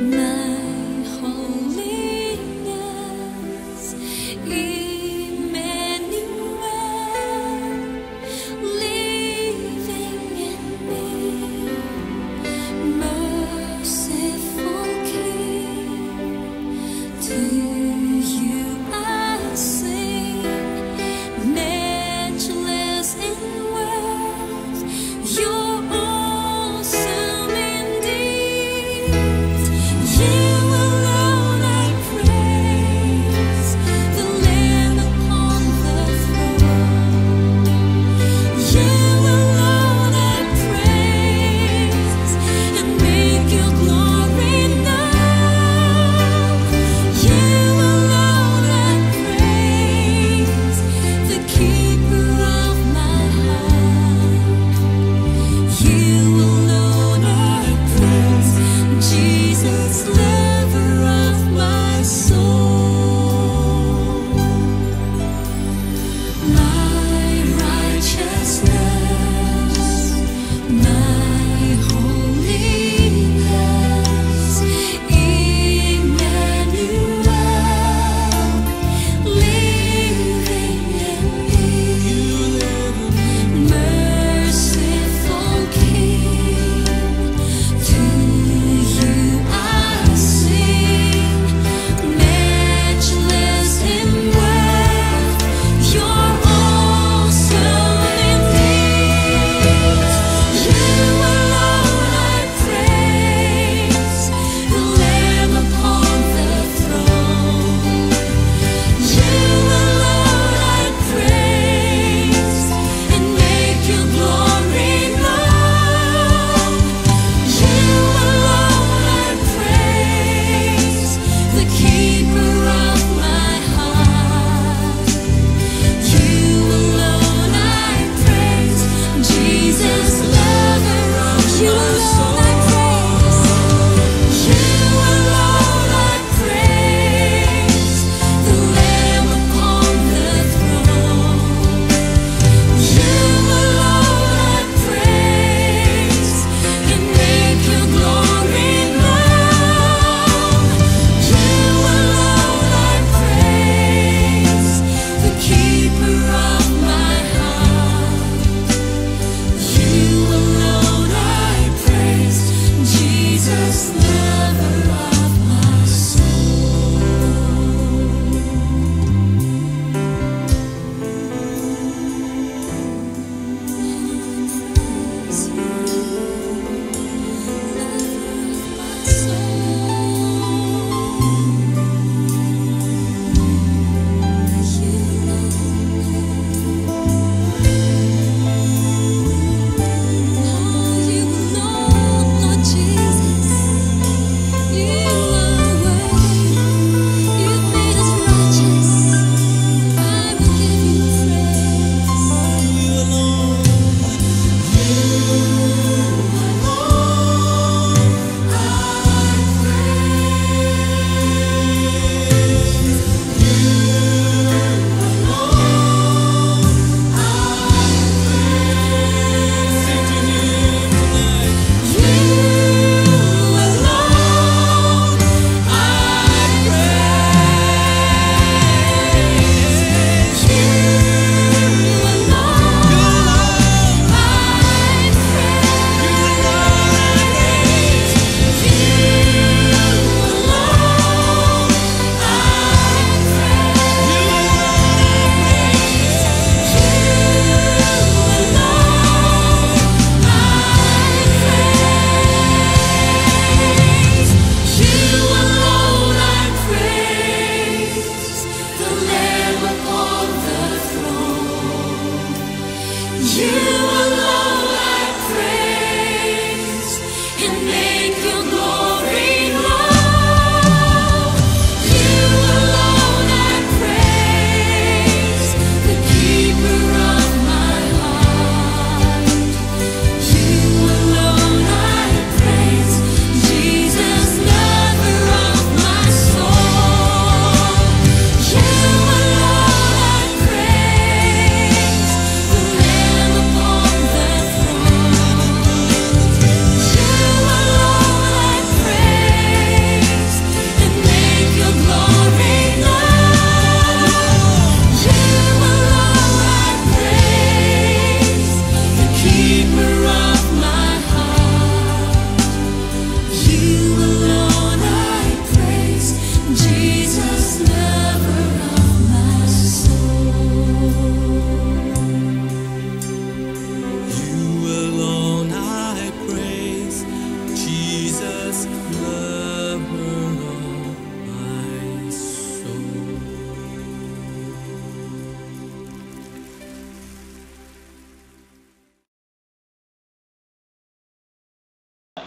My holiness, Emmanuel, living in me, merciful King, to you I sing, matchless in worth, you're awesome indeed.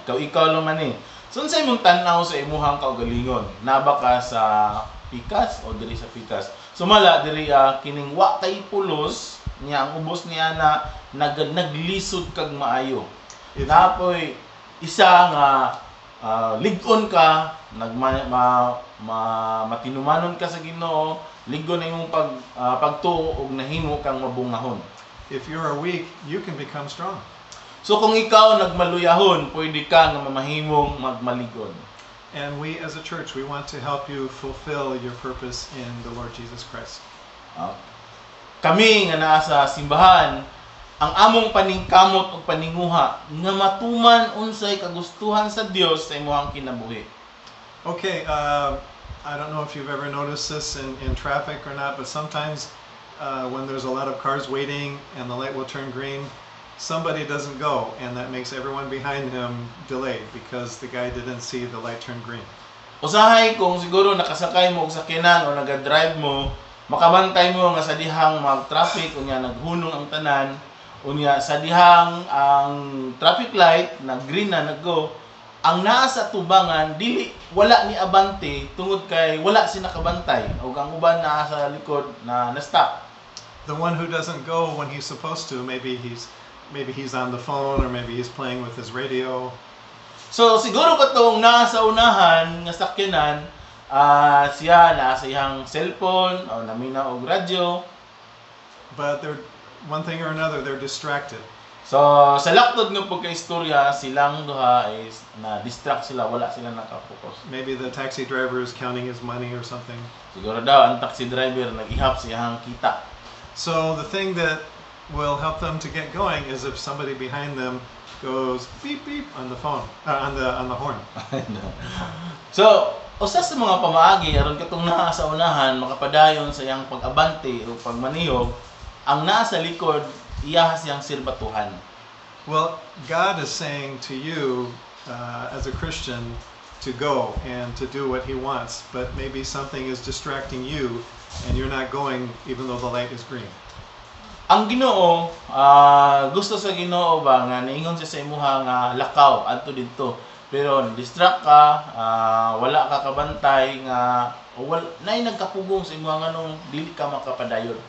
ikaw lang man eh. So unsay imong tan-aw sa imuhang kaugalingon? Naba ka sa pikas o diri sa pikas? Sumala diri kining wa kay pulos niya ang ubos niya na naglisod kag maayo. Napoy isa nga lig-on ka, matinumanon ka sa Ginoo, lig-on na imong pagtuo og nahimo kang mabungahon. If you are weak, you can become strong. So kung ikaw nagmaluyahon, pwede ka nga mamahimong magmaligon. And we as a church, we want to help you fulfill your purpose in the Lord Jesus Christ. Kami nga naa sa simbahan, ang among paningkamot ug paninguha nga matuman unsay kagustuhan sa Dios sa imong kinabuhi. Okay, I don't know if you've ever noticed this in traffic or not, but sometimes when there's a lot of cars waiting and the light will turn green, somebody doesn't go, and that makes everyone behind him delayed because the guy didn't see the light turn green. Usahay kung siguro nakasakay mo og sakyanan o naga-drive mo, makabantay mo nga sa dihang mag-traffic unya naghunong ang tanan, unya sa dihang ang traffic light na green na naggo, ang naa sa tubangan dili wala ni abante tungod kay wala si nakabantay ug ang uban naa sa likod na na-stop. The one who doesn't go when he's supposed to, maybe he's on the phone or maybe he's playing with his radio. So siguro katong naa sa unahan nga sakyanan, siya naa sa iyang cellphone o namina og radyo. But they're one thing or another, they're distracted. So sa laktod ng pagka-istorya, silang duha is na-distract sila, wala sila nakapokus. Maybe the taxi driver is counting his money or something. Siguro daw ang taxi driver nag-ihap sa iyang kita. So the thing that will help them to get going is if somebody behind them goes beep beep on the phone, on the horn. So usa sa mga pamaagi aron katong naa sa unahan makapadayon sa iyang pag-abante o pagmanihog, ang naa sa likod iya siyang sirbatuhan. Well, God is saying to you as a Christian to go and to do what He wants, but maybe something is distracting you and you're not going even though the light is green. Ang Ginoo, gusto sa Ginoo ba nga niingon siya sa imuha nga lakaw adto didto, pero distract ka, wala ka kabantay nga nay nagkapugong sa imuha nganong dili ka makapadayon.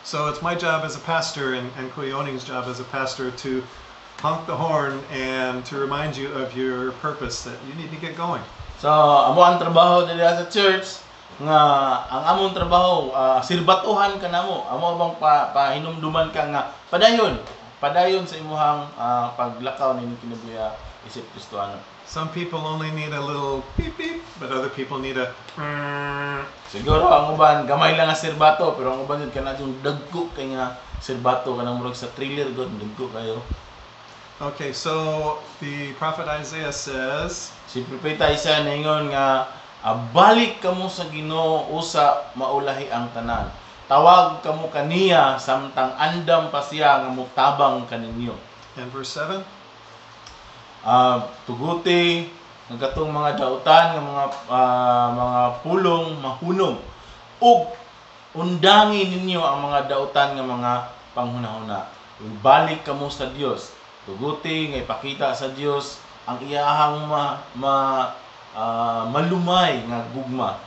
So it's my job as a pastor and Kuya Oning's job as a pastor to honk the horn and to remind you of your purpose that you need to get going. So amo ang trabaho dili sa church nga ang among trabaho sirbatuhan ka namo, amo bang pahinumduman ka nga padayon sa imuhang paglakaw ni kinabuya isip Kristohano. Some people only need a little beep beep, but other people need a siguro ang uban gamay lang nga sirbato, pero ang uban jud kana yung dagko kay nga sirbato kanang murag sa thriller god dagko kayo. Okay, so the prophet Isaiah says, si propeta Isaiah ningon nga balik kamo sa Ginoo usa maulahi ang tanan. Tawag kamo kaniya samtang andam pa siya nga mutabang kaninyo. And verse 7, tuguti ng katong mga dautan ng mga pulong mahunom ug undangi ninyo ang mga dautan ng mga panghunahuna. Balik kamo sa Dios. Tuguti nga ipakita sa Dios ang iyahang malumay nga gugma.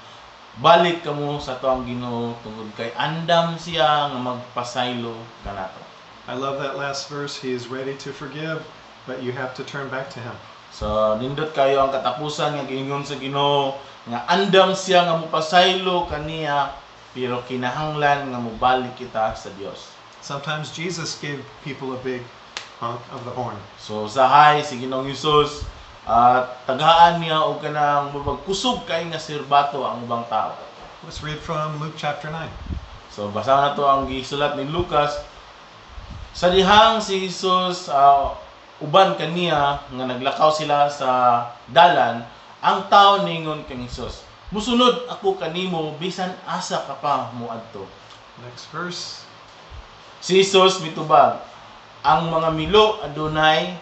Balik kamo sa tuang Ginoo tungod kay andam siya nga magpasaylo kanato. I love that last verse. He is ready to forgive, but you have to turn back to Him. So nindot kayo ang katapusan nga giingon sa Ginoo nga andam siya nga mopasaylo kaniya, pero kinahanglan nga mobalik kita sa Dios. Sometimes Jesus gave people a big honk of the horn. So usahay si Ginoong Hesus tagaan niya og kanang mabagkusog kay nga sirbato ang ubang tao. Let's read from Luke chapter 9. So basa na to ang gisulat ni Lucas. Sa dihang si Hesus uban kaniya nga naglakaw sila sa dalan, ang tao ningon kang Hesus, musunod ako kanimo bisan asa ka pa moadto. Next verse. Si Hesus mitubag, ang mga milo adunay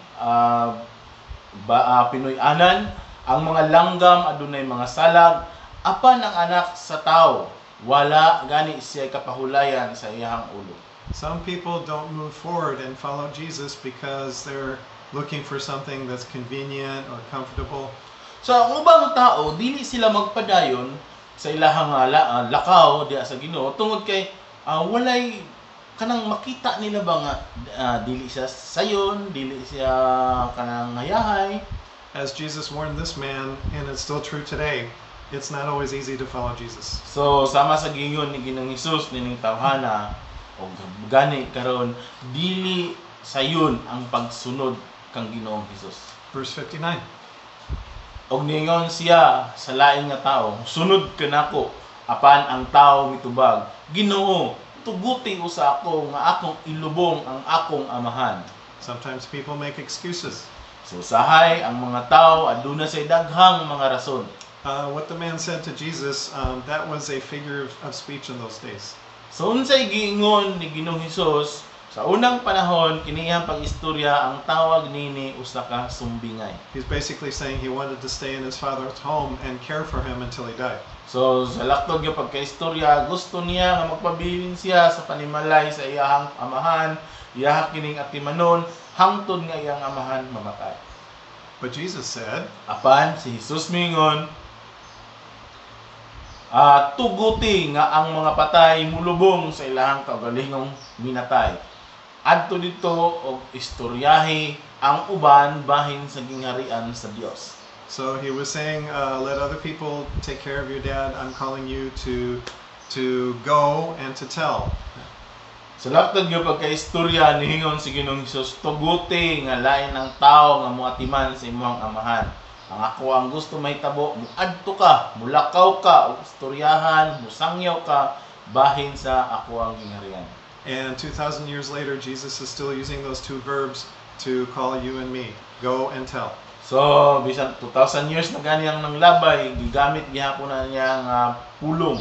Pinoy-anan, ang mga langgam adunay mga salag, apan ang anak sa tao wala gani siya kapahulayan sa iyang ulo. Some people don't move forward and follow Jesus because they're looking for something that's convenient or comfortable. Sa ubang tao, dili sila magpadayon sa ilahang lakaw diha sa Ginoo tungod kay walay kanang makita nila ba nga dili siya sayon, dili siya kanang hayahay. As Jesus warned this man, and it's still true today, it's not always easy to follow Jesus. So sama sa gingon ni Ginoong Hesus nining tawhana og gani karon dili sayon ang pagsunod kang Ginoong Hesus. Verse 59. Og ningon siya sa lain nga tawo, sunod ka nako. Apan ang tawo mitubag, Ginoo, tuguti usa ako nga akong ilubong ang akong amahan. Sometimes people make excuses. So sahay ang mga tao aduna say daghang mga rason. What the man said to Jesus, that was a figure of speech in those days. So unsay giingon ni Ginoong Hesus sa unang panahon kini iyang pag-istorya ang tawag nini usa ka sumbingay. He's basically saying he wanted to stay in his father's home and care for him until he died. So sa laktod nga pagkaistorya gusto niya nga magpabilin siya sa panimalay sa iyahang amahan, iyahang kining atimanon hangtod nga iyang amahan mamatay. But Jesus said, Apan si Hesus mingon, tuguti nga ang mga patay mulubong sa ilahang kaugalingong minatay. Adto dito og istoryahi ang uban bahin sa gingharian sa Dios. so he was saying, let other people take care of your dad. I'm calling you to go and to tell. Sa laktod nga pagkaistorya nihingon si Ginoong Hesus, tuguti nga lain ang tao nga moatiman sa imong amahan. Ang ako ang gusto mahitabo, muadto ka, mulakaw ka, o istoryahan, musangyaw ka, bahin sa ako ang gingharian. And 2,000 years later, Jesus is still using those two verbs to call you and me. Go and tell. So, bisan 2,000 years na ganiyang nanglabay, gigamit gihapon na niya nga pulong.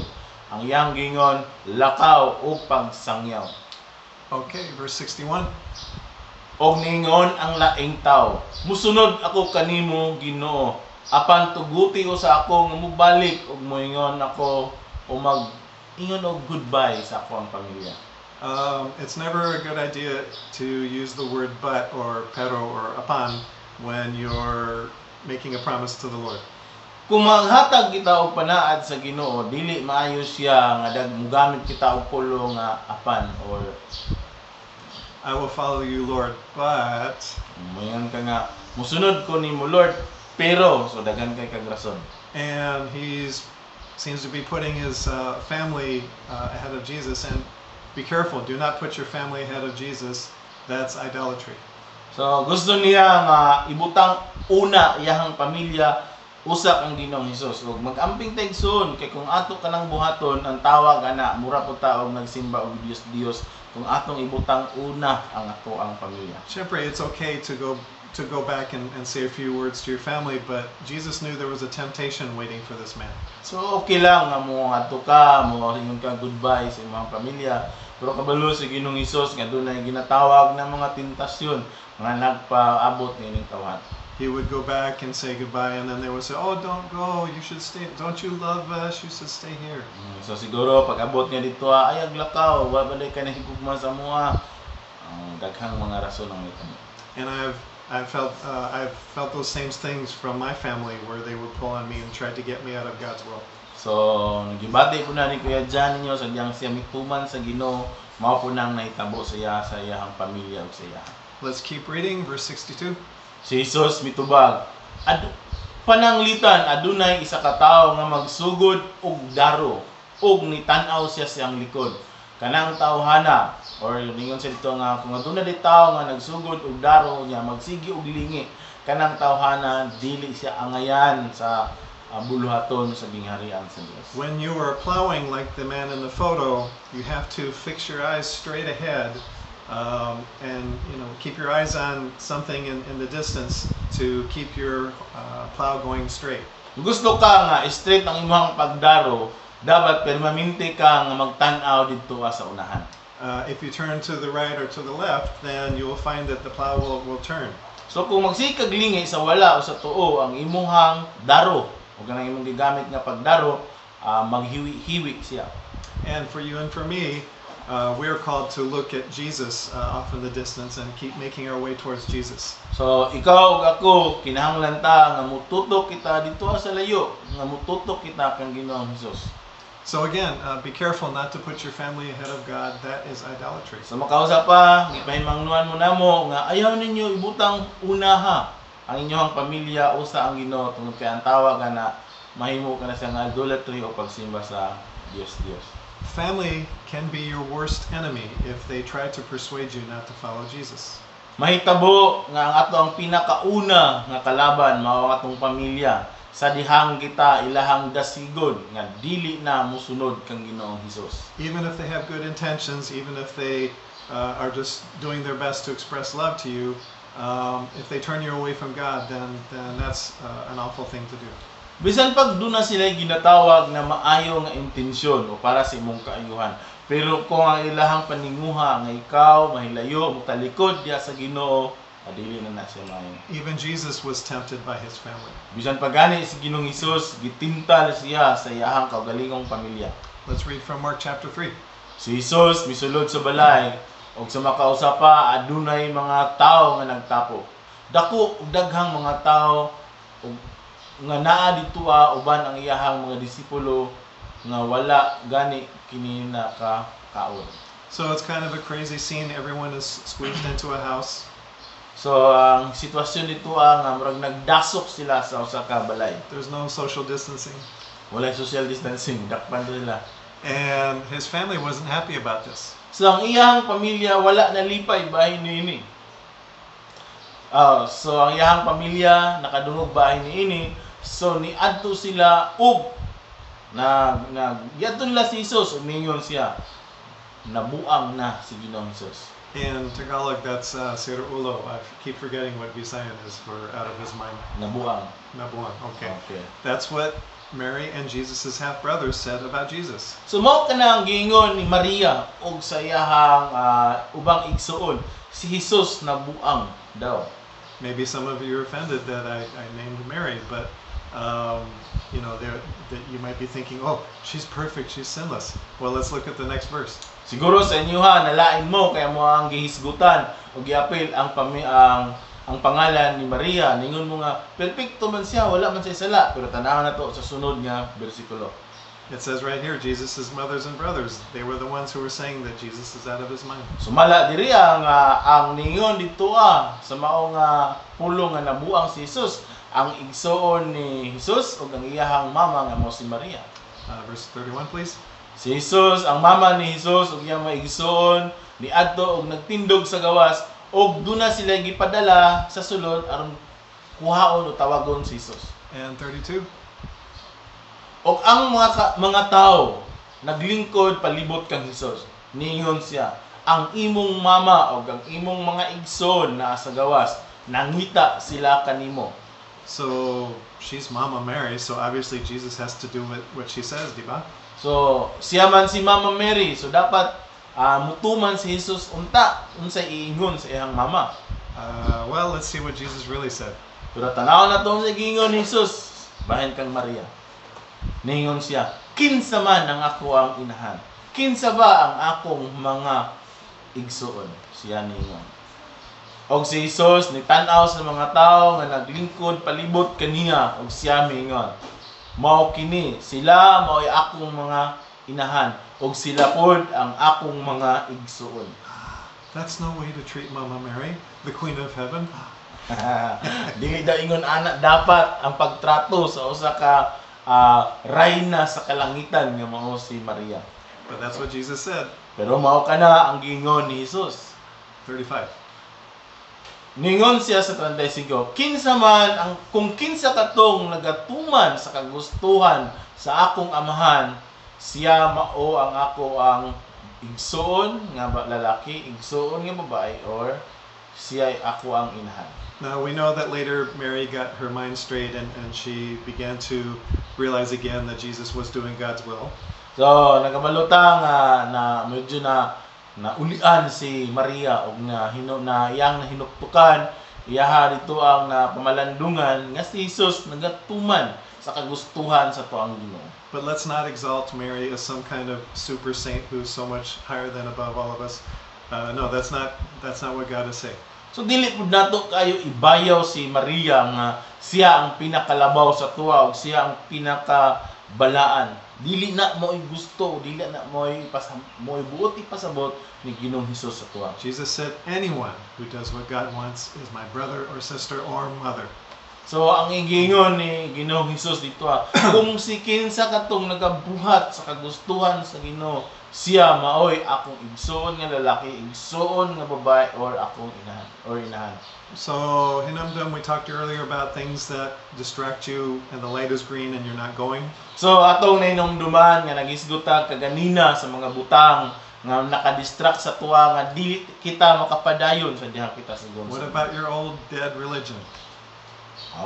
Ang iyang gingon, lakaw o pagsangyaw. Okay, verse 61. Og ningon ang laing tao, musunod ako kanimo Ginoo, apan tuguti ko sa ako nga mubalik og moingon ako o mag-ingon og goodbye sa ako ang pamilya. It's never a good idea to use the word but or pero or apan when you're making a promise to the Lord. Kung maghatag kita og panaad sa Ginoo, dili maayo siya nga mugamit kita og pulo nga apan or I will follow you, Lord, but moingon ka nga musunod ko nimo Lord, pero so daghan kay kag rason. and seems to be putting his family ahead of Jesus. And be careful, do not put your family ahead of Jesus. That's idolatry. So gusto niya nga ibutang una iyahang pamilya usa kang Ginoong Hesus ug mag-amping taigsoon kay kung ato kanang buhaton ang tawag ana mura pud ta og nagsimba og Dios kung atong ibutang una ang ato ang pamilya. Siyempre, it's okay to go back and say a few words to your family, but Jesus knew there was a temptation waiting for this man. So okay lang nga mo adto ka mo ingon ka goodbye sa imong pamilya pero kabalo si Ginoong Hesus nga dunay ginatawag na mga tentasyon nga nagpaabot nining tawhan. He would go back and say goodbye, and then they would say, "Oh, don't go. You should stay. Don't you love us? You should stay here." So siguro pag abot niya dito ay aglakaw wa balay ka na higugma sa mua. Daghang mga rason ang mitamo. And I've felt those same things from my family, where they would pull on me and try to get me out of God's will. So nagibati po na ni Kuya Jan ninyo sa diyang siya mituman sa Ginoo mao po nang nahitabo sa iyahang pamilya ug sa iya. Let's keep reading, verse 62. Si Hesus mitubag, pananglitan adunay isa ka tawo nga magsugod og daro ug nitan-aw siya siyang likod. Kanang tawhana or ningon sa dito nga kung aduna di tawo nga nagsugod og daro niya magsigi og lingi, kanang tawhana dili siya angayan sa buluhaton sa gingharian sa Dios. When you are plowing like the man in the photo, you have to fix your eyes straight ahead. And keep your eyes on something in the distance to keep your plow going straight. Gusto ka nga straight ang imong pagdaro, dapat permanente ka nga magtan-aw didto sa unahan. If you turn to the right or to the left, then you will find that the plow will turn. So kung magsikag lingi sa wala o sa tuo ang imong daro o kanang imong gigamit nga pagdaro, maghiwi-hiwi siya. And for you and for me, we are called to look at Jesus off in the distance and keep making our way towards Jesus. So ikaw ug ako kinahanglan ta nga mututok kita dito sa layo, nga mututok kita kang Ginoong Hesus. So again, be careful not to put your family ahead of God. That is idolatry. So makausap pa, gipahimangnuan mo namo nga ayaw ninyo ibutang unaha ang inyong pamilya usa ang Ginoo tungod kay ang tawag na mahimo ka na sa nga idolatry o pagsimba sa Dios. Family can be your worst enemy if they try to persuade you not to follow Jesus. Mahitabo nga ang ato ang pinakauna nga kalaban mao ang atong pamilya sa dihang kita ilahang dasigod nga dili na musunod kang Ginoong Hesus. Even if they have good intentions, even if they are just doing their best to express love to you, if they turn you away from God, then that's an awful thing to do. Bisan pag doon na sila ginatawag na maayo nga intensyon o para sa imong kaayuhan. Pero kung ang ilahang paninguha nga ikaw mahilayo mo talikod diha sa Ginoo, adili na siya maayo. Even Jesus was tempted by his family. Bisan pa gani si Ginoong Hesus gitintal siya sa iyahang kaugalingong pamilya. Let's read from Mark chapter 3. Si Hesus misulod sa balay ug sa makausap pa adunay mga tawo nga nagtapo. Dako ug daghang mga tawo ug nga naa dito uban ang iyahang mga disipulo nga wala gani kini kaon. So it's kind of a crazy scene. Everyone is squeezed into a house. So ang sitwasyon dito nga murag nagdasok sila sa usa ka balay. There's no social distancing. Wala social distancing, dakpan nila. And his family wasn't happy about this. So ang iyahang pamilya wala nalipay bahin niini. So ang iyahang pamilya nakadungog bahin niini. So niadto sila ug yadto nila si Hesus ug ningon siya nabuang na si Ginoong Hesus. In Tagalog, that's Sir Ulo. I keep forgetting what Visayan is for out of his mind. Nabuang. Nabuan. Okay. Okay. That's what Mary and Jesus' half-brothers said about Jesus. So mao kana ang giingon ni Maria ug sa iyahang ubang igsuon si Hesus nabuang daw. Maybe some of you are offended that I named Mary, but you know, that you might be thinking, oh, she's perfect, she's sinless. Well, let's look at the next verse. Siguro sa inyo nalain mo kaya mo ang gihisgutan o giapil ang pangalan ni Maria. Ningon mo nga perpekto man siya, wala man siya sala. Pero tanahan na to sa sunod nga bersikulo. It says right here, Jesus' mothers and brothers, they were the ones who were saying that Jesus is out of his mind. Sumala diri ang ningon dito sa mao nga pulong nga nabuang si Jesus, ang igsoon ni Jesus ug ang iyahang mama nga mao si Maria. Verse 31, please. Si Jesus, ang mama ni Jesus ug iyang maigsoon niadto og nagtindog sa gawas ug duna sila gipadala sa sulod aron kuhaon o tawagon si Jesus. And 32. Og ang mga tao naglingkod palibot kang Jesus. Ningon siya, ang imong mama ug ang imong mga igsoon na sa gawas nangita sila kanimo. So she's Mama Mary, so obviously Jesus has to do what she says, di ba? So siya man si Mama Mary, so dapat mutuman si Jesus unsay iingon sa iyang mama. Well, let's see what Jesus really said. Pero tanaw na tong sa giingon ni Jesus, bahin kang Maria. Ningon siya, kinsa man ang ako ang inahan? Kinsa ba ang akong mga igsuon? Siya ningon. Og si Jesus nitanaw sa mga tao nga naglingkod palibot kaniya og siya mingon. Mao kini sila mao'y akong mga inahan og sila pod ang akong mga igsuon. That's no way to treat Mama Mary, the Queen of Heaven. Dili daw ingon ana dapat ang pagtrato sa usa ka reyna sa kalangitan nga mao si Maria. But that's what Jesus said. Pero mao kana ang giingon ni Jesus. 35. Ningon siya sa 35, kinsa man kung kinsa katong nagatuman sa kagustuhan sa akong amahan, siya mao ang ako ang igsoon nga lalaki, igsoon nga babae, or siya ay ako ang inahan. Now we know that later Mary got her mind straight and she began to realize again that Jesus was doing God's will. So, nagabalutang na medyo na ulian si Maria og na iyang hinuktukan iyaha dito ang pamalandungan nga si Jesus nagatuman sa kagustuhan sa tuang Ginoo. But let's not exalt Mary as some kind of super saint who's so much higher than above all of us. No, that's not what God is saying. So dili pud nato kayo ibayaw si Maria nga siya ang pinakalabaw sa tuwa ug siya ang pinakabalaan. Dili na mo gusto, dili na mo buot ipasabot ni Ginoong Hesus sa tuwa. Jesus said, anyone who does what God wants is my brother or sister or mother. So ang igingon ni Ginoong Hesus dito kung si kinsa katong nagabuhat sa kagustuhan sa Ginoo, siya maoy akong igsoon nga lalaki, igsoon nga babae or akong inahan. So, hinamdam, we talked earlier about things that distract you and the light is green and you're not going. So atong nainumduman nga nagisguta kaganina sa mga butang nga nakadistract sa tuwa nga dili kita makapadayon sa diha kita sa What about your old dead religion?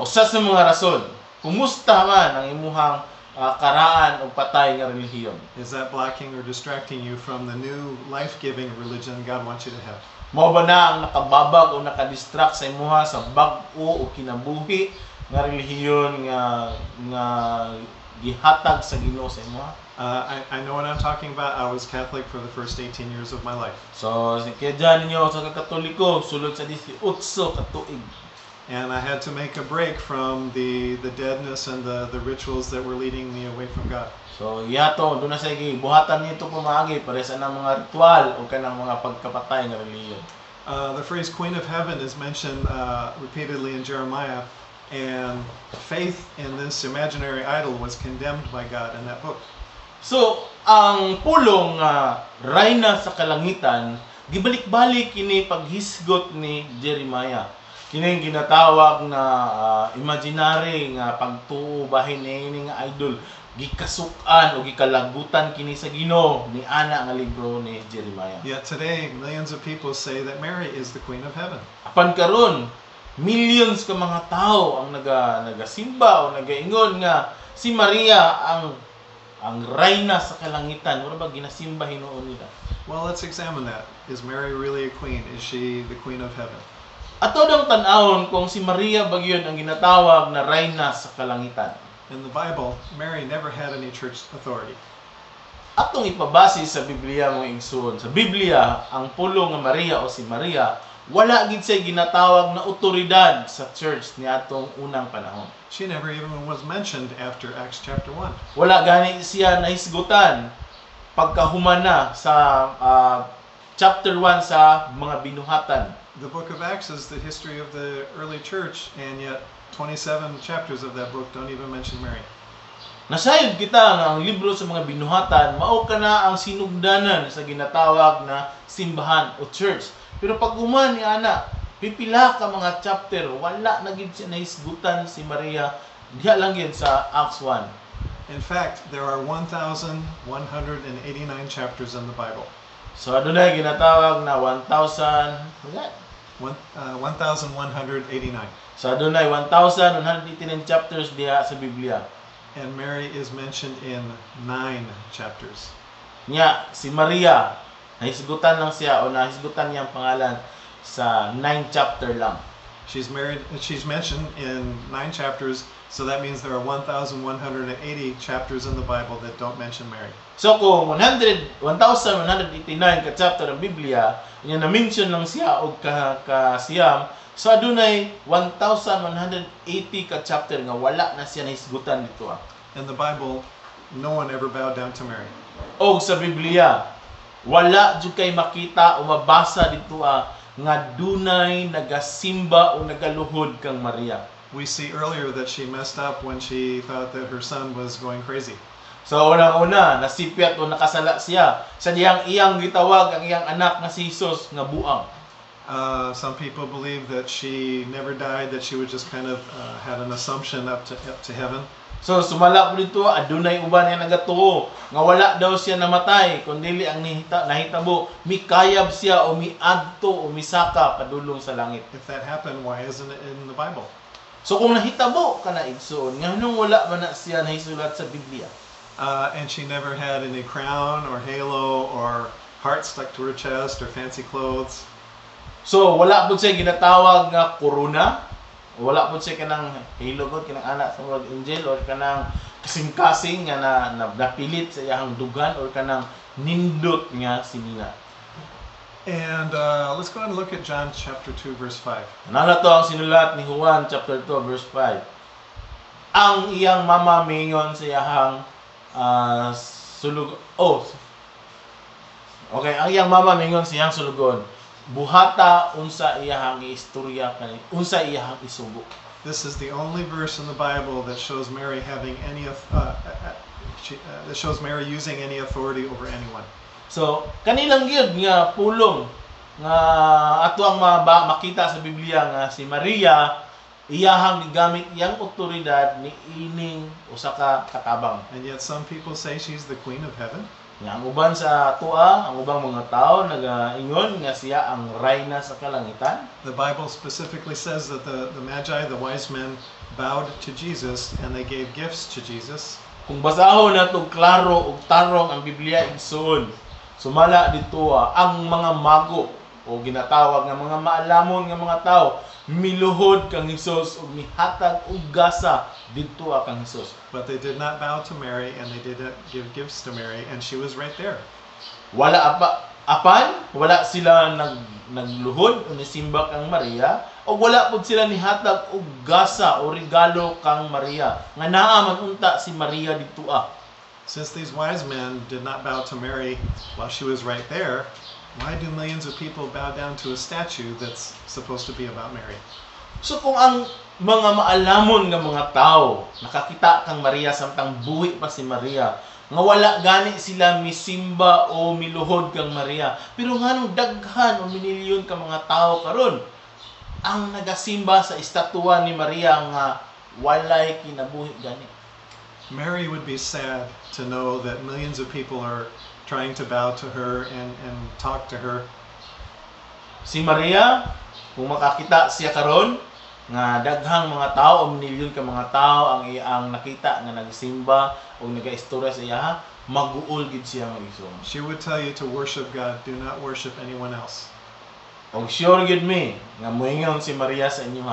Usa sa mga rason, kumusta man ang imuhang karaan o patay nga relihiyon? Is that blocking or distracting you from the new life-giving religion God wants you to have? Mao ba na ang nakababag o nakadistract sa imuha sa bag-o o kinabuhi nga relihiyon nga gihatag sa Ginoo sa imuha? I know what I'm talking about. I was Catholic for the first 18 years of my life. So, kaya dyan ninyo sa Katoliko, sulod sa 18 katuig. And I had to make a break from the deadness and the rituals that were leading me away from God. So, yato, doon na sa buhatan nito pumagi, para sa mga ritual o kanang mga pagkapatay nga relihiyon. The phrase Queen of Heaven is mentioned repeatedly in Jeremiah, and faith in this imaginary idol was condemned by God in that book. So, ang pulong Rayna sa Kalangitan, gibalik-balik kini paghisgot ni Jeremiah. Kini ginatawag na imaginary nga pagtuo bahin ni nga idol, gikasukan o gikalagutan kini sa Ginoo ni ana nga libro ni Jeremiah. Yet today, millions of people say that Mary is the Queen of Heaven. Apan karon, millions ka mga tao ang nagasimba o nagaingon nga si Maria ang Rayna sa Kalangitan. Wala ba ginasimba hinuon nila? Well, let's examine that. Is Mary really a queen? Is she the Queen of Heaven? Ato dang tan-awon kung si Maria bagyon ang ginatawag na Rayna sa Kalangitan. In the Bible, Mary never had any church authority. Atong ipabase sa Biblia mo igsoon. Sa Biblia, ang pulong nga Maria o si Maria, wala gid siya ginatawag na otoridad sa church ni atong unang panahon. She never even was mentioned after Acts chapter 1. Wala gani siya nahisgutan pagkahuman na sa chapter 1 sa mga binuhatan. The book of Acts is the history of the early church, and yet 27 chapters of that book don't even mention Mary. Nasayod kita nga ang libro sa mga binuhatan, mao kana ang sinugdanan sa ginatawag na simbahan o church. Pero pag human ni ana, pipila ka mga chapter, wala na gid siya nahisgutan si Maria, diha lang gid sa Acts 1. In fact, there are 1,189 chapters in the Bible. So adunay ginatawag na 1,189. So adunay 1,189 chapters diha sa Biblia. And Mary is mentioned in 9 chapters. Nya si Maria, nahisgutan lang siya o nahisgutan niya ang pangalan sa 9 chapter lang. She's mentioned in 9 chapters, so that means there are 1,180 chapters in the Bible that don't mention Mary. So kung 1,189 ka chapter ng Biblia, niya na-mention lang siya o kasiyam, so adunay 1,180 ka chapter nga wala na siya nahisgutan dito. In the Bible, no one ever bowed down to Mary. O sa Biblia, wala jud kay makita o mabasa dito nga dunay nagasimba o nagaluhod kang Maria. We see earlier that she messed up when she thought that her son was going crazy. So unang-una, nasipyat o nakasala siya sa iyang gitawag ang iyang anak nga si Jesus nga buang. Some people believe that she never died, that she was just kind of had an assumption up to heaven. So sumala po dito, adunay uban nga nagatuo nga wala daw siya namatay kundi ang nahitabo mikayab siya o miadto o misaka padulong sa langit. If that happened, why isn't it in the Bible? So kung nahitabo kana igsoon, nganong wala man na siya nahisulat sa Biblia? And she never had any crown or halo or heart stuck to her chest or fancy clothes. So wala pud siya ginatawag nga corona. Wala pud siya kanang hilogod kanang anak sa mga angel or kanang kasing-kasing nga napilit sa iyang dugan or kanang nindot nga sinina. And let's go ahead and look at John chapter 2, verse 5. Nala to ang sinulat ni Juan chapter 2 verse 5. Ang iyang mama mingon sa iyang okay, ang iyang mama mingon sa iyang sulugon. Buhata unsa iyang istorya kani, unsa iyang isugo. This is the only verse in the Bible that shows Mary having any that shows Mary using any authority over anyone. So, kanilang gyud nga pulong nga ato ang makita sa Biblia nga si Maria iyahang gigamit iyang otoridad ni ining usa ka katabang. And yet some people say she's the queen of heaven. Nga ang uban sa tua, ang ubang mga tao nagaingon nga siya ang reyna sa kalangitan. The Bible specifically says that the Magi, the wise men, bowed to Jesus and they gave gifts to Jesus. Kung basahon nato klaro ug tarong ang Biblia igsoon, sumala dito ang mga mago o ginatawag nga mga maalamon nga mga tao miluhod kang Hesus ug mihatag og gasa didto kang Hesus. But they did not bow to Mary and they didn't give gifts to Mary, and she was right there. Wala wala sila nagluhod o nisimba kang Maria o wala pud sila nihatag og gasa o regalo kang Maria nga naa man unta si Maria didto. Since these wise men did not bow to Mary while she was right there, why do millions of people bow down to a statue that's supposed to be about Mary? So kung ang mga maalamon nga mga tao nakakita kang Maria samtang buhi pa si Maria, nga wala gani sila misimba o miluhod kang Maria, pero nganong daghan o minilyon ka mga tao karon ang nagasimba sa estatwa ni Maria nga walay kinabuhi gani. Mary would be sad to know that millions of people are trying to bow to her and talk to her. Si Maria, kung makakita siya karon nga daghang mga tao o milyon ka mga tao ang nakita nga nagsimba o nagaistorya sa iya, mag-uol gid siya mag-igsoon. She would tell you to worship God, do not worship anyone else. Og sure gid me nga moingon si Maria sa inyo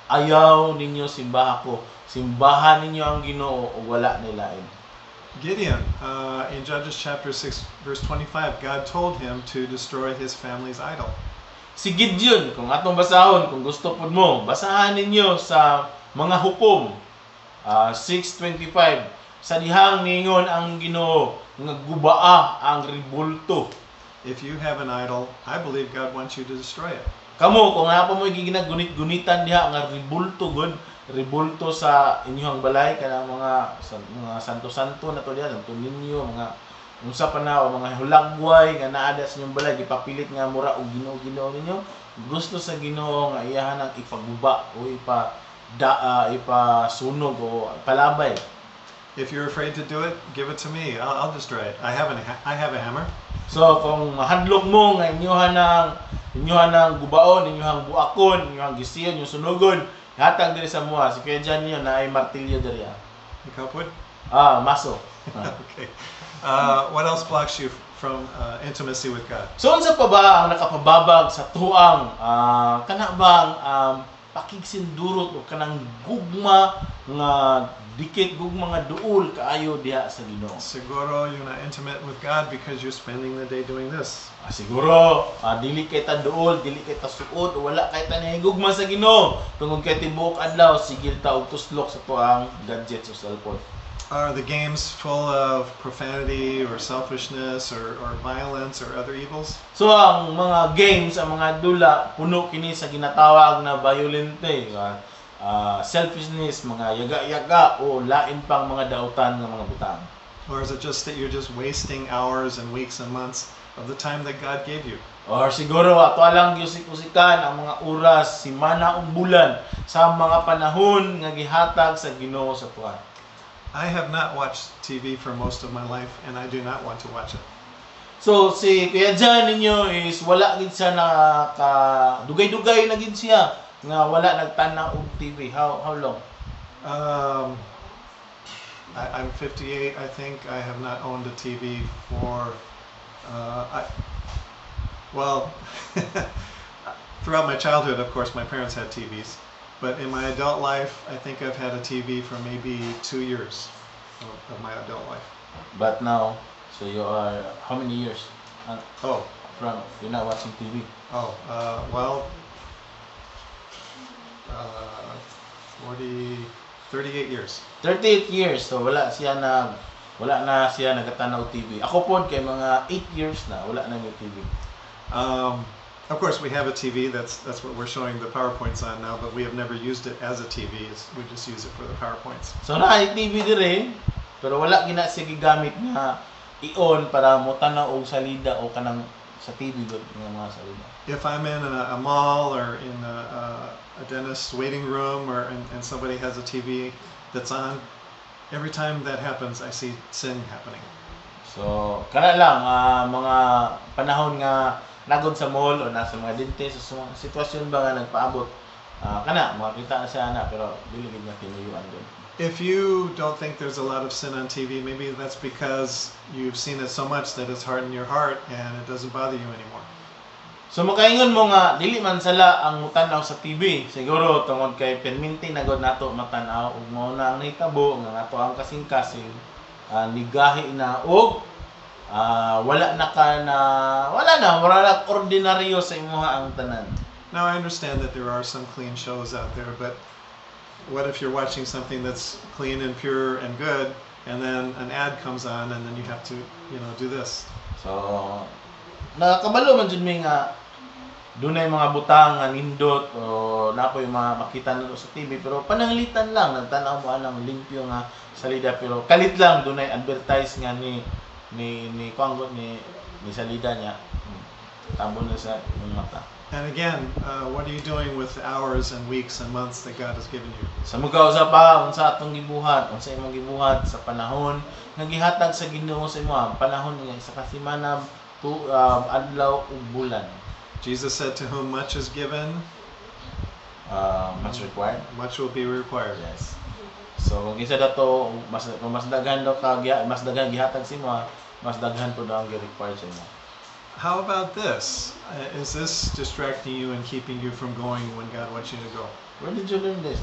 ayaw ninyo simbahan ko, simbahan ninyo ang Ginoo o wala nilain. Gideon, in Judges chapter 6, verse 25, God told him to destroy his family's idol. Si Gideon, kung atong basahon, kung gusto po mo, basahan ninyo sa mga hukom, 6:25, sa dihang ningon ang Ginoo nga gubaa ang ribulto. If you have an idol, I believe God wants you to destroy it. Kamo, kung nga pa mo ginagunit-gunitan diha nga ribulto gud, ribulto sa inyong balay kanang mga santo-santo na to diha, santo ninyo, mga unsa pa na o mga hulagway nga naa sa inyong balay gipapilit nga mura og Ginoo ninyo, gusto sa Ginoo nga iyahan ang ipaguba o ipasunog o palabay. If you're afraid to do it, give it to me. I'll destroy it. I have a hammer. So kung mahadlok mo nga inyohan ng gubaon, inyohang buakon, inyohang gisiyon, yung sunugon, hatag diri sa mua. Si Kuya Jan niyo na ay martilyo diri. Ikaw po? Maso. Okay. What else blocks you from intimacy with God? So unsa pa ba ang nakapababag sa tuang kana bang pakigsindurot o kanang gugma nga dikit gugma nga duol kaayo diha sa Ginoo? Siguro you're not intimate with God because you're spending the day doing this. Siguro dili kay ta duol, dili kay ta suot o wala kay ta nahigugma sa Ginoo. Tungod kay tibuok adlaw sigil ta og tuslok sa tuang gadgets o cellphone. Are the games full of profanity or selfishness or violence or other evils? So ang mga games, ang mga dula, puno kini sa ginatawag na violente, selfishness, mga yaga-yaga o lain pang mga dautan ng mga butang. Or is it just that you're just wasting hours and weeks and months of the time that God gave you? Or siguro ato lang gyusik-usikan ang mga oras, semana ug bulan sa mga panahon nga gihatag sa Ginoo sa tuwa. I have not watched TV for most of my life, and I do not want to watch it. So si Kuya Jan ninyo is wala gid siya na dugay-dugay na gid siya nga wala nagtanaw og TV. How long? I'm 58. I think I have not owned a TV for throughout my childhood, of course, my parents had TVs. But in my adult life, I think I've had a TV for maybe 2 years of my adult life. But now, so you are how many years Oh, from you're not watching TV? well, 38 years. 38 years. So wala na siya nagatanaw TV. Ako pod kay mga 8 years na wala na yung TV. Of course, we have a TV. That's what we're showing the PowerPoints on now. But we have never used it as a TV. We just use it for the PowerPoints. So na TV dire, pero wala gina siya gigamit nga i-on para mo tanaw og salida o kanang sa TV gud nga mga salida. If I'm in a mall or in a dentist's waiting room and somebody has a TV that's on, every time that happens, I see sin happening. So kana lang mga panahon nga nagod sa mall o nasa mga dentist sa mga sitwasyon ba nga nagpaabot kana makita na siya na pero dili gid nga tinuyuan gud. If you don't think there's a lot of sin on TV, maybe that's because you've seen it so much that it's hardened your heart and it doesn't bother you anymore. So makaingon mo nga dili man sala ang mutanaw sa TV. Siguro tungod kay perminti na gud nato matanaw ug mao na ang nahitabo nga nato ang kasing-kasing nigahi na og wala na ordinaryo sa imuha ang tanan. Now I understand that there are some clean shows out there, but what if you're watching something that's clean and pure and good, and then an ad comes on, and then you have to, do this? So nakakabalo man jud mi nga dunay mga butang nga nindot o napoy mga makita nato sa TV pero pananglitan lang nagtanaw mo anang limpyo nga salida pero kalit lang dunay advertise nga ni salida niya tabo na sa imong mata. And again, what are you doing with the hours and weeks and months that God has given you? Sa mugaw sa pa unsa atong gibuhat unsa imong gibuhat sa panahon nga gihatag sa Ginoo sa imo panahon nga sa kasimana adlaw ug bulan. Jesus said, to whom much is given, much required. Much will be required. Yes. So kung isa dato mas daghan daw ka mas daghan gihatag sa imo mas daghan pud ang gi-require sa imo. How about this? Is this distracting you and keeping you from going when God wants you to go? Where did you learn this?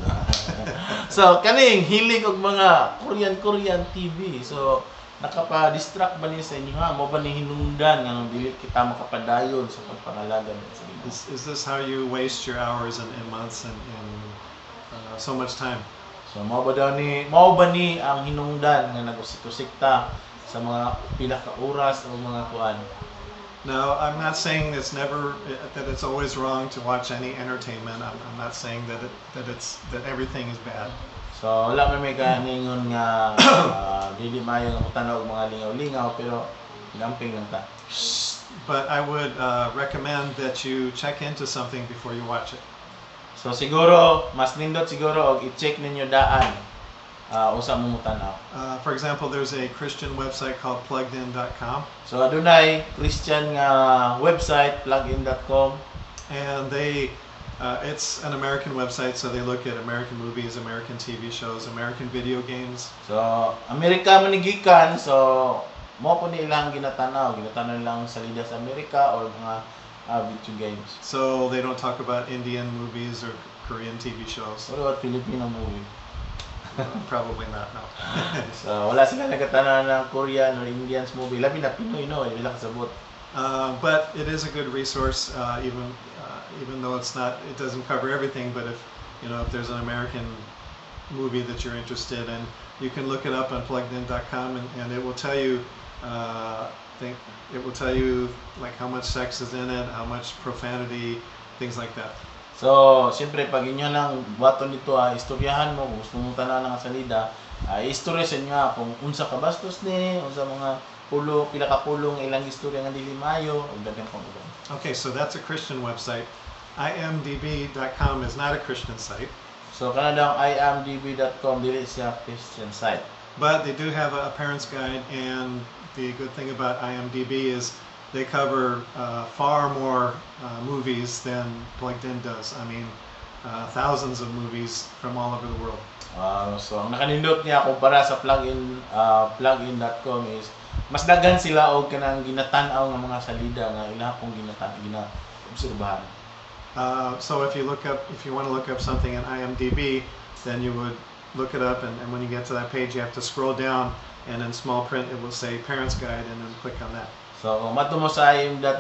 So kaning hilig og mga Korean TV. So nakapa-distract ba niya sa inyo ha? Mo ba ni hinungdan nga dili kita makapadayon sa pagpangalaga sa Ginoo? Is this how you waste your hours and months and so much time? So mao ba ni ang hinungdan nga nagusik-usikta sa mga pila ka oras o mga kuan? No, I'm not saying that it's always wrong to watch any entertainment. I'm not saying that everything is bad. So wala man may kaningon nga dili maayo nga mutanaw og mga lingaw-lingaw pero gamping lang ta. But I would recommend that you check into something before you watch it. So siguro mas nindot siguro og i-check ninyo daan usa mo mutanaw. For example, there's a Christian website called pluggedin.com. So adunay Christian nga website pluggedin.com and it's an American website, so they look at American movies, American TV shows, American video games. So Amerika man gikan so mo po ni ilang ginatanaw lang salida sa Amerika or mga video games. So they don't talk about Indian movies or Korean TV shows. What about Filipino movie? Probably not, no. So wala sila nagatanaw ng Korean or Indians movie. Labi na Pinoy no, wala kasabot. But it is a good resource, even though it doesn't cover everything. But if there's an American movie that you're interested in, you can look it up on pluggedin.com, and it will tell you. It will tell you like how much sex is in it, how much profanity, things like that. So, siyempre, pag inyo lang baton dito, istoryahan mo, kung gusto mo tanaw ng salida, istorya sa inyo kung unsa ka bastos ni, unsa mga pila ka pulong ilang istorya nga dili maayo, ug daghan pang uban. Okay, so that's a Christian website. imdb.com is not a Christian site. So, kanadang imdb.com dili siya Christian site. But they do have a parent's guide, and the good thing about IMDb is they cover far more movies than Plugged In does. I mean, thousands of movies from all over the world. So, ang nakanindot niya kumpara sa pluggedin.com is mas daghan sila og kanang ginatan-aw nga mga salida nga ila pong gina-obserbahan. So if you want to look up something in IMDb, then you would look it up, and when you get to that page, you have to scroll down, and in small print it will say Parents Guide, and then click on that. So kung mato mo sa imdb.com,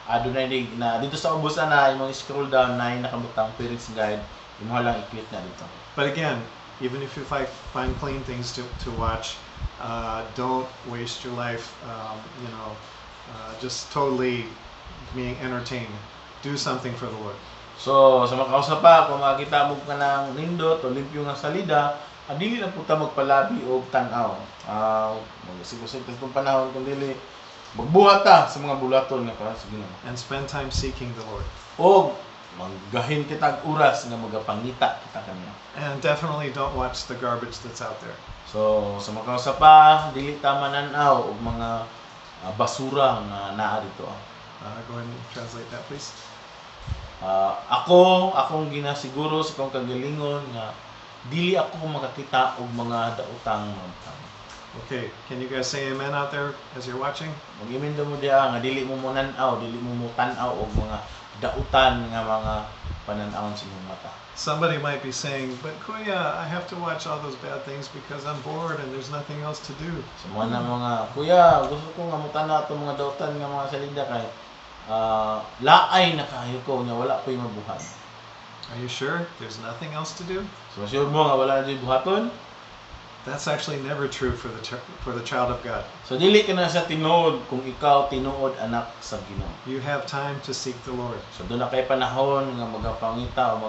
adunay na dito sa ubusan na imong scroll down na yung nakabutang Parents Guide, imo lang i-click na dito. But again, even if you find clean things to watch, don't waste your life, just totally being entertained. Do something for the Lord. So sa mga kausap pa, kung makita mo ka ng nindot o limpyo nga salida, dili na puta magpalabi o tanaw. Magsigusig sa itong panahon kung dili magbuhat ta sa mga bulaton nga para sa Ginoo. And spend time seeking the Lord. O maggahin kita og oras nga magapangita kita kaniya. And definitely don't watch the garbage that's out there. So sa mga kausap pa, dili ta mananaw og mga basura nga naa dito. Go ahead and translate that, please. Akong ginasiguro sa kong kagalingon nga dili ako makakita og mga daotang mga. Okay, can you guys say amen out there as you're watching? Mag-imin mo diha nga dili mo munanaw, dili mo tan-aw og mga dautan nga mga pananawon sa imong mata. Somebody might be saying, but Kuya, I have to watch all those bad things because I'm bored and there's nothing else to do. Sa mga kuya, gusto ko nga mutanaw ato mga dautan nga mga salida kay laay na kayo ko nga wala ko'y mabuhat. Are you sure there's nothing else to do? So sure mo nga wala na buhaton? That's actually never true for the child of God. So dili ka na sa tinuod kung ikaw tinuod anak sa Ginoo. You have time to seek the Lord. So doon na kay panahon nga magapangita o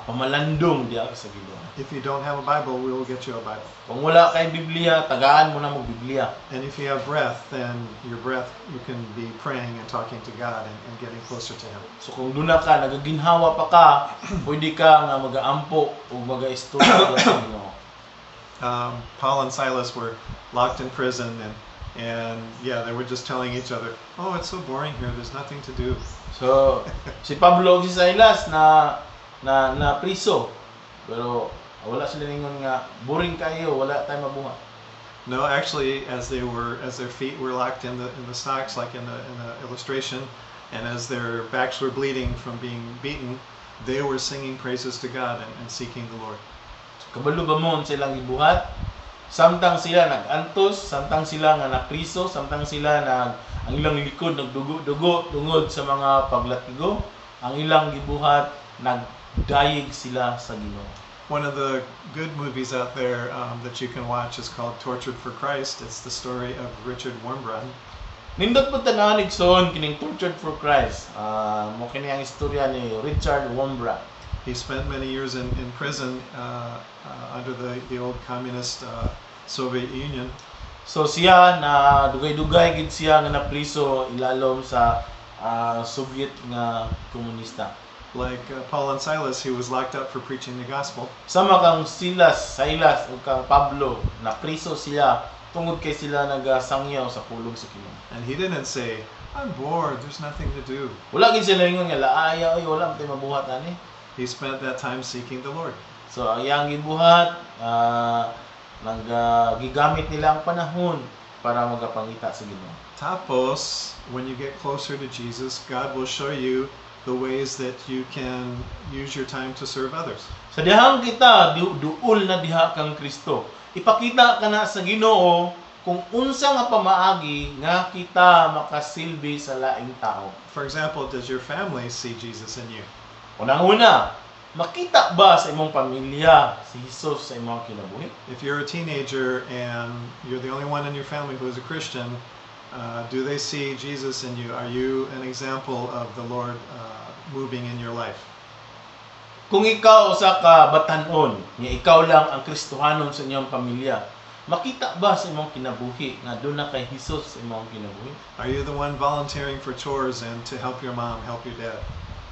pamalandong diha sa Ginoo. If you don't have a Bible, we will get you a Bible. Kung wala kay Biblia, tagaan mo na mo Biblia. And if you have breath, then you can be praying and talking to God and getting closer to Him. So kung doon na ka, nagaginhawa pa ka, pwede ka nga mag-aampo o mag-istorya sa Ginoo. Paul and Silas were locked in prison, and yeah, they were just telling each other, "Oh, it's so boring here. There's nothing to do." So si Pablo ug si Silas na priso. Pero wala sila ningon nga boring kayo, wala tay mabuhat. No, actually, as their feet were locked in the stocks, like in the illustration, and as their backs were bleeding from being beaten, they were singing praises to God and seeking the Lord. Kabalo ba mo silang gibuhat? Samtang sila nag-antos, samtang sila nga napriso, samtang sila ang ilang likod nagdugo-dugo tungod sa mga paglatigo, ang ilang gibuhat nagdayeg sila sa Ginoo. One of the good movies out there that you can watch is called Tortured for Christ. It's the story of Richard Wurmbrand. Nindot po tanahan igsoon kining Tortured for Christ. Mo kini ang istorya ni Richard Wurmbrand. He spent many years in prison under the old communist Soviet Union. So siya na dugay-dugay gid siya nga napriso ilalom sa Soviet nga komunista. Like Paul and Silas, he was locked up for preaching the gospel. Sama kang Silas ug kang Pablo napriso sila tungod kay sila nagasangyaw sa pulong sa Ginoo. And he didn't say, "I'm bored, there's nothing to do." Wala gid sila ingon nga laaya oy wala tay mabuhat ani. He spent that time seeking the Lord. So ang iyang gibuhat gigamit nila ang panahon para magapangita sa Ginoo. Tapos, when you get closer to Jesus, God will show you the ways that you can use your time to serve others. Sa dihang kita duol na diha kang Kristo. Ipakita ka na sa Ginoo kung unsa nga pamaagi nga kita makasilbi sa laing tao. For example, does your family see Jesus in you? Unang-una, makita ba sa imong pamilya si Jesus sa imong kinabuhi? If you're a teenager and you're the only one in your family who is a Christian, do they see Jesus in you? Are you an example of the Lord moving in your life? Kung ikaw sa kabatanon, nga ikaw lang ang Kristohanon sa inyong pamilya, makita ba sa imong kinabuhi nga doon na kay Jesus sa imong kinabuhi? Are you the one volunteering for chores and to help your mom, help your dad?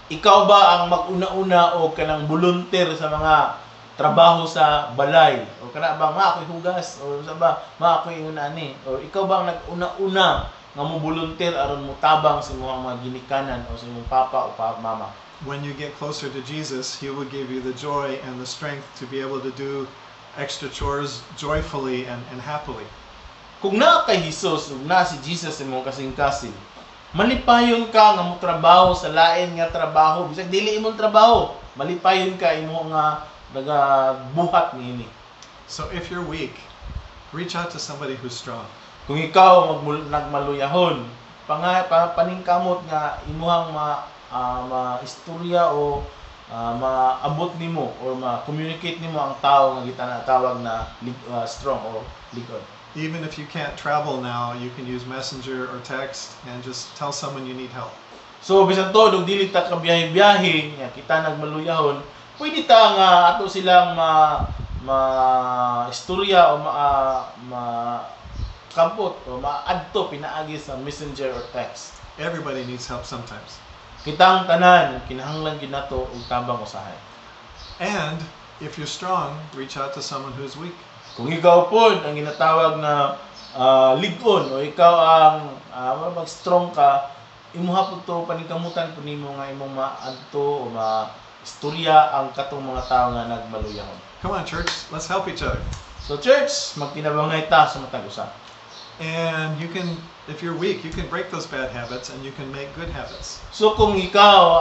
Ikaw ba ang mag-una-una o kanang volunteer sa mga trabaho sa balay? O kana ba ako'y hugas? O sa ba ako'y ingunani? O ikaw ba ang nag-una-una nga mo volunteer aron mo tabang sa imong mga ginikanan o sa imong papa o mama? When you get closer to Jesus, He will give you the joy and the strength to be able to do extra chores joyfully and happily. Kung naa kay Jesus ug naa si Jesus sa imong kasing-kasing, malipayon ka nga mo trabaho sa lain nga trabaho, bisag dili imong trabaho, malipayon ka imo nga nagabuhat niini. So if you're weak, reach out to somebody who's strong. Kung ikaw nagmaluyahon, paningkamot nga imuhang istorya o maabot nimo or ma-communicate nimo ang tao nga gitanatawag na strong o likod. Even if you can't travel now, you can use messenger or text and just tell someone you need help. So bisan todo dili ta ka biyahe-biyahe nga kita nagmaluyahon, pwede ta nga ato silang istorya o kampot o maadto pinaagi sa messenger or text. Everybody needs help sometimes. Kitang tanan kinahanglan gid nato og tabang usahay. And if you're strong, reach out to someone who's weak. Kung ikaw po ang ginatawag na ligon o ikaw ang strong ka, imuha po to paningkamutan po nimo nga imong maadto o istorya ang katong mga tao nga nagmaluyahon. Come on, church, let's help each other. So church, magtinabangay ta sa matag usa. And you can, if you're weak, you can break those bad habits and you can make good habits. So kung ikaw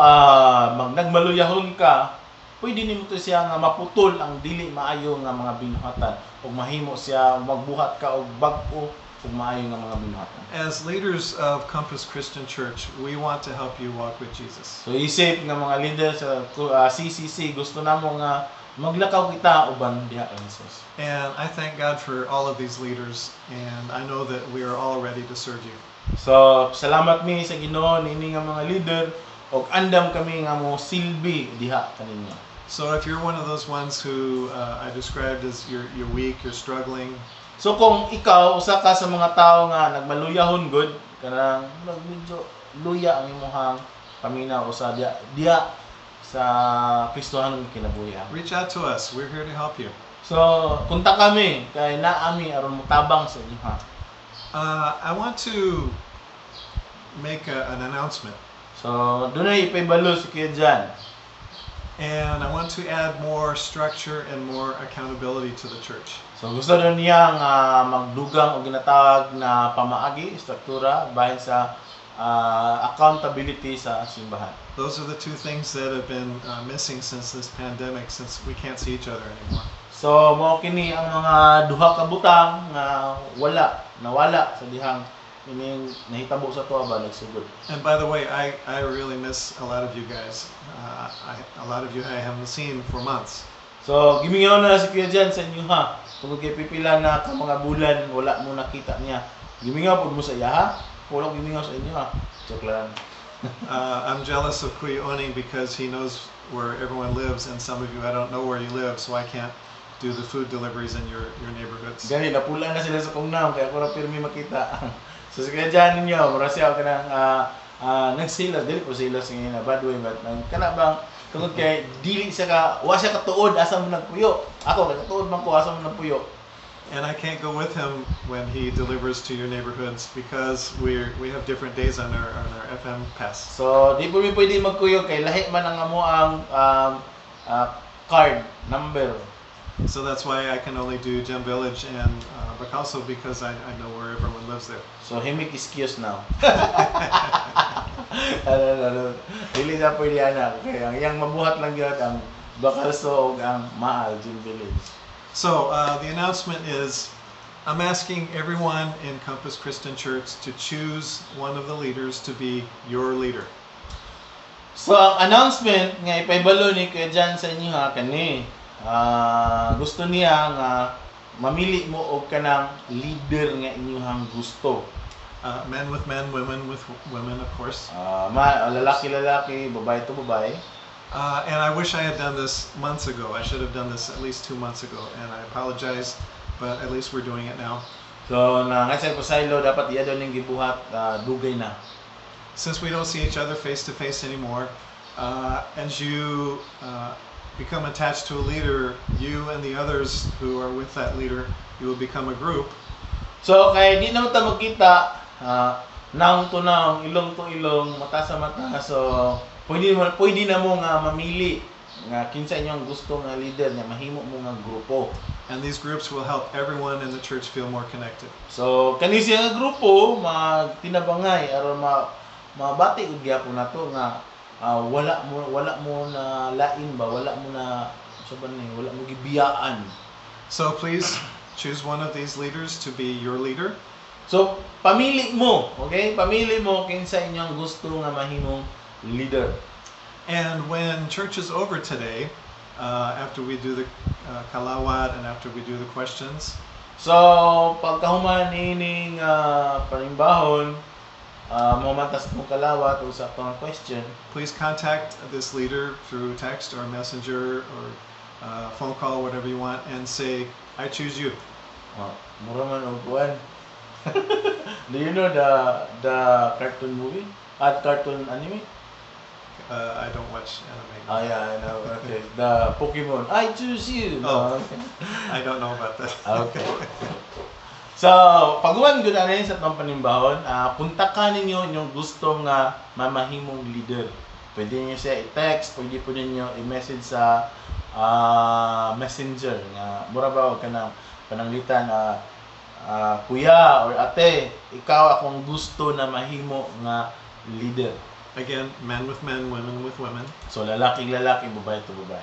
nagmaluyahon ka, pwede nimo to siya nga maputol ang dili maayo nga mga binuhatan ug mahimo siya magbuhat ka og bag-o ug maayo nga mga binuhatan. As leaders of Compass Christian Church, we want to help you walk with Jesus. So isip nga mga leader sa CCC gusto namo nga maglakaw kita uban diha kay Jesus. And I thank God for all of these leaders, and I know that we are all ready to serve you. So salamat mi sa Ginoo nini nga mga leader og andam kami nga mo silbi diha kaninyo. So if you're one of those ones who I described as you're weak, you're struggling, so kung ikaw usa ka sa mga tao nga nagmaluyahon gud kanang medyo luya ang imong paminaw usa diha sa Kristohanon kinabuhi. reach out to us. We're here to help you. So kunta kami kay naami aron mutabang sa inyo ha. I want to make an announcement. So dunay ipahibalo si Kuya Jan. And I want to add more structure and more accountability to the church. So gusto rin niya nga magdugang o ginatawag na pamaagi, struktura, bahin sa accountability sa simbahan. Those are the two things that have been missing since this pandemic, since we can't see each other anymore. So mao kini ang mga duha ka butang nga nawala sa dihang ining nahitabo sa tuwa ba nagsugod. And by the way, I really miss a lot of you guys. A lot of you I haven't seen for months. So gimingaw na si Kuya Jan sa inyo ha. Tungod kay pipila na ka mga bulan wala mo nakita niya. Gimingaw pud mo sa iya ha. Wala gimingaw sa inyo ha. Joke lang. I'm jealous of Kuya Oni because he knows where everyone lives, and some of you I don't know where you live, so I can't do the food deliveries in your neighborhoods. Gani napula na sila sa kungnaw kaya ako na pirmi makita. So si Kuya Jan ninyo, mura siya ka nang nagsilas, dili po silas ngayon na bad way, but kana bang tungod kay dili siya ka, wa siya katuod asa mo nagpuyo. Ako katuod man ko asa mo nagpuyo. And I can't go with him when he delivers to your neighborhoods because we have different days on our FM pass. So di po mi pwede magkuyo kay lahi man ang amo ang card number. So that's why I can only do Gem Village and Bacalso because I know where everyone lives there. So he make excuse now. Dili na pwede ana kay ang iyang mabuhat lang gyud ang Bacalso ug ang Maal Gym Village. So the announcement is, I'm asking everyone in Compass Christian Church to choose one of the leaders to be your leader. So ang announcement nga ipahibalo ni Kuya Jan sa inyo ha kani gusto niya nga mamili mo og kanang leader nga inyong gusto. Men with men, women with women, of course. Lalaki, babae to babae. And I wish I had done this months ago. I should have done this at least 2 months ago, and I apologize, but at least we're doing it now. So nangasay po saylo dapat iya daw ning gibuhat dugay na. Since we don't see each other face to face anymore, as you become attached to a leader, you and the others who are with that leader, you will become a group. So kay di na ta magkita, naong to naong, ilong to ilong, mata sa mata. So pwede na mo nga mamili nga kinsa inyong gusto nga leader nga mahimo mo nga grupo. And these groups will help everyone in the church feel more connected. So kani siya nga grupo magtinabangay aron mabati ug gyapon nato nga wala mo na lain ba, wala mo na wala mo gibiyaan. So please choose one of these leaders to be your leader. So pamili mo, okay? Pamili mo kinsa inyong gusto nga mahimong leader. And when church is over today, after we do the kalawat and after we do the questions, So pagkahuman ining panimbahon, mamantas mo kalawat o sa pang question, please contact this leader through text or messenger or phone call, whatever you want, and say, I choose you. mura man og kuan. Do you know the cartoon movie? Cartoon anime? I don't watch anime. Oh yeah, I know. Okay. The Pokemon. I choose you. Oh. I don't know about that. Okay. So, pag-uwan gud ani sa atong panimbahon, kontakan ninyo inyong gusto nga mamahimong leader. Pwede niyo siya i-text, pwede po ninyo i-message sa messenger nga mura ba og kanang pananglitan kuya or ate, ikaw akong gusto na mahimo nga leader. Again, men with men, women with women. So lalaki, babae to babae.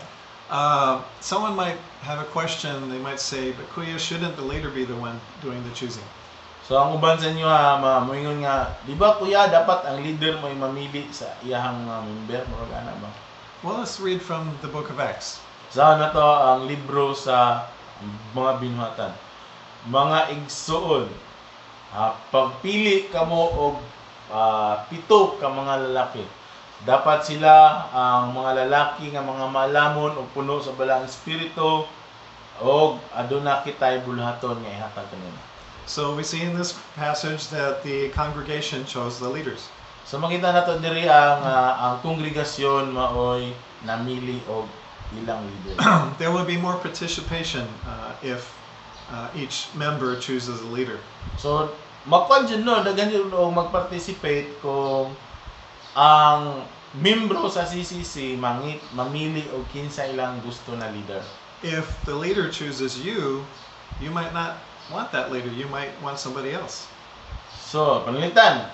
Someone might have a question. They might say, but Kuya, shouldn't the leader be the one doing the choosing? So ang uban sa inyo moingon nga, di ba kuya dapat ang leader mo mamili sa iyahang member mo ana ba? Well, let's read from the book of Acts. Sa na to ang libro sa mga binuhatan. Mga igsuon, pagpili kamo og 7 ka mga lalaki. Dapat sila ang mga lalaki nga mga malamon o puno sa balang espiritu o aduna kitay buluhaton nga ihatag kanila. So we see in this passage that the congregation chose the leaders. So makita nato diri ang kongregasyon maoy namili og ilang leader. There will be more participation if each member chooses a leader. So magkuan dyan no, daghan yun o mag-participate kung ang membro sa CCC mamili o kinsa ilang gusto na leader. If the leader chooses you, you might not want that leader. You might want somebody else. So, panalitan,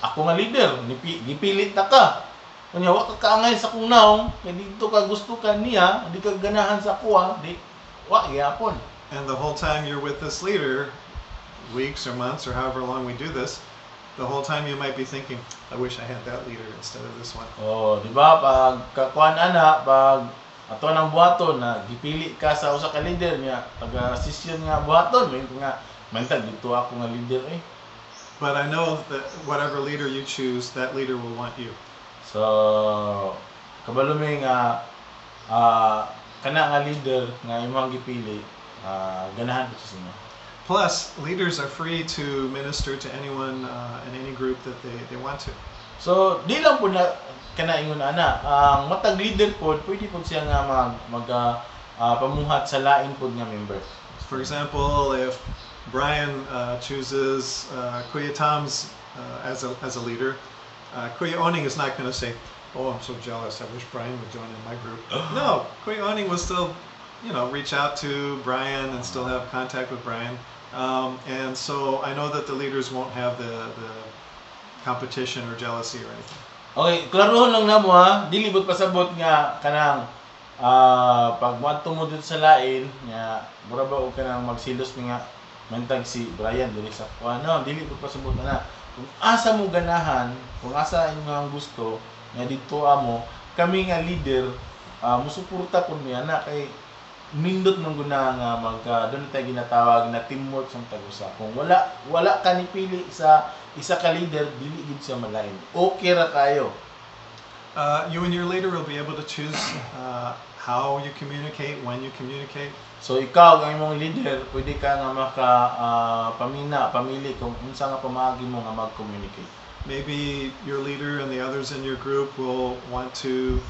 ako nga leader, gipilit na ka. Kanya, wa ka kaangay sa kunaw, kaya dito ka gusto ka niya, di ka ganahan sa kuha, di, wa, yapon. And the whole time you're with this leader, weeks or months or however long we do this, the whole time you might be thinking, I wish I had that leader instead of this one. Oh, di ba, pag kakuan ana, pag ato nang buhaton na gipili ka sa usa ka leader niya, taga-session nga buhaton, may nga mantag dito ako nga leader eh. But I know that whatever leader you choose, that leader will want you. So, kabalo mi nga kana nga leader nga imong gipili, ganahan ko sa inyo. Plus, leaders are free to minister to anyone in any group that they want to. So, di lang po na kana ingon ana, ang matag leader po, pwede po siya nga pamuhat sa lain po nga member. For example, if Brian chooses Kuya Tom's as a leader, Kuya Oning is not going to say, "Oh, I'm so jealous. I wish Brian would join in my group." No, Kuya Oning will still, reach out to Brian and still have contact with Brian. And so I know that the leaders won't have the competition or jealousy or anything. Okay, klarohon lang namo dili bud pasabot nga kanang pag moadto mo dito sa lain nga mura ba og kanang magsilos nga mantag si Brian dili sa kuano, dili bud pasabot na. Kung asa mo ganahan, kung asa imong gusto nga didto amo, kami nga leader musuporta pud niya na kay nindot man guna nga doon tayo ginatawag na teamwork sa tag-usa. Kung wala ka nipili sa isa ka leader, dili gid siya malain. Okay ra kayo. You and your leader will be able to choose how you communicate, when you communicate. So ikaw ang imong leader, pwede ka nga pamili kung unsa nga pamaagi mo nga mag-communicate. Maybe your leader and the others in your group will want to